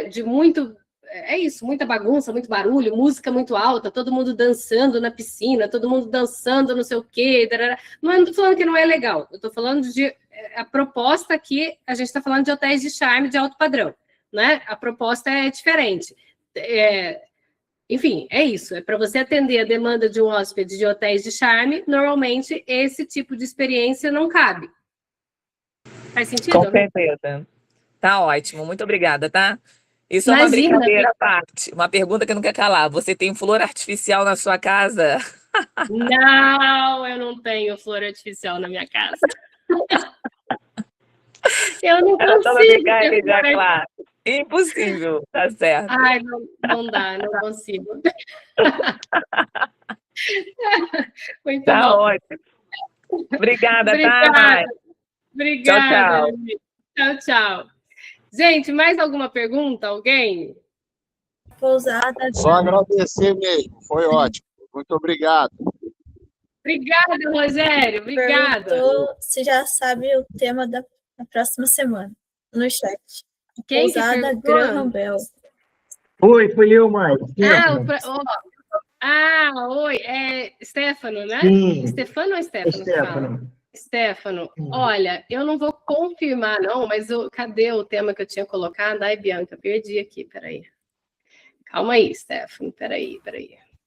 De muito... É isso, muita bagunça, muito barulho, música muito alta, todo mundo dançando na piscina, todo mundo dançando não sei o quê. Não estou falando que não é legal, eu estou falando de... A proposta aqui, a gente está falando de hotéis de charme de alto padrão, né? A proposta é diferente. Enfim, é isso. É para você atender a demanda de um hóspede de hotéis de charme, normalmente esse tipo de experiência não cabe. Faz sentido? Com certeza. Tá ótimo, muito obrigada, tá? Isso é uma brincadeira à parte. Uma pergunta que não quer calar. Você tem flor artificial na sua casa? Não, eu não tenho flor artificial na minha casa. Eu não consigo. Claro. Impossível, tá certo. Ai, não dá, não consigo. Muito tá bom. Ótimo. Obrigada, tá? Obrigada. Tchau, tchau. Gente, mais alguma pergunta? Alguém? Pousada. Só agradecer mesmo, foi ótimo. Muito obrigado. Obrigada, Rogério. Obrigada. Perguntou se já sabe o tema da próxima semana, no chat. Quem Pousada Graham Bell. Oi, foi eu, Mai. Oi, Stefano, né? Sim. Stefano ou Stefano? Stefano, olha, eu não vou confirmar, não, mas cadê o tema que eu tinha colocado? Ai, Bianca, perdi aqui, peraí. Calma aí, Stefano, peraí.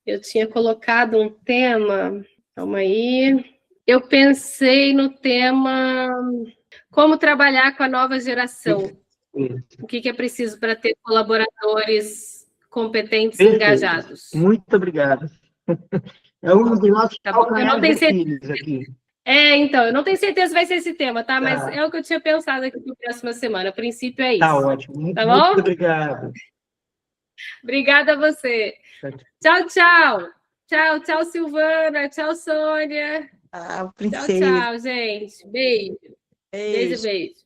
Eu tinha colocado um tema, calma aí. Eu pensei no tema como trabalhar com a nova geração. O que é preciso para ter colaboradores competentes e engajados? Muito obrigado. É um dos nossos eu não tenho certeza. aqui. Então, eu não tenho certeza se vai ser esse tema, tá? Mas Tá. é o que eu tinha pensado aqui para a próxima semana. A princípio é isso. Tá ótimo. Muito, Tá bom? muito obrigado. Obrigada a você. Tchau, tchau. Tchau, tchau, Silvana. Tchau, Sônia. Ah, Tchau, princesa. tchau, gente. Beijo. Beijo, Beijo. beijo.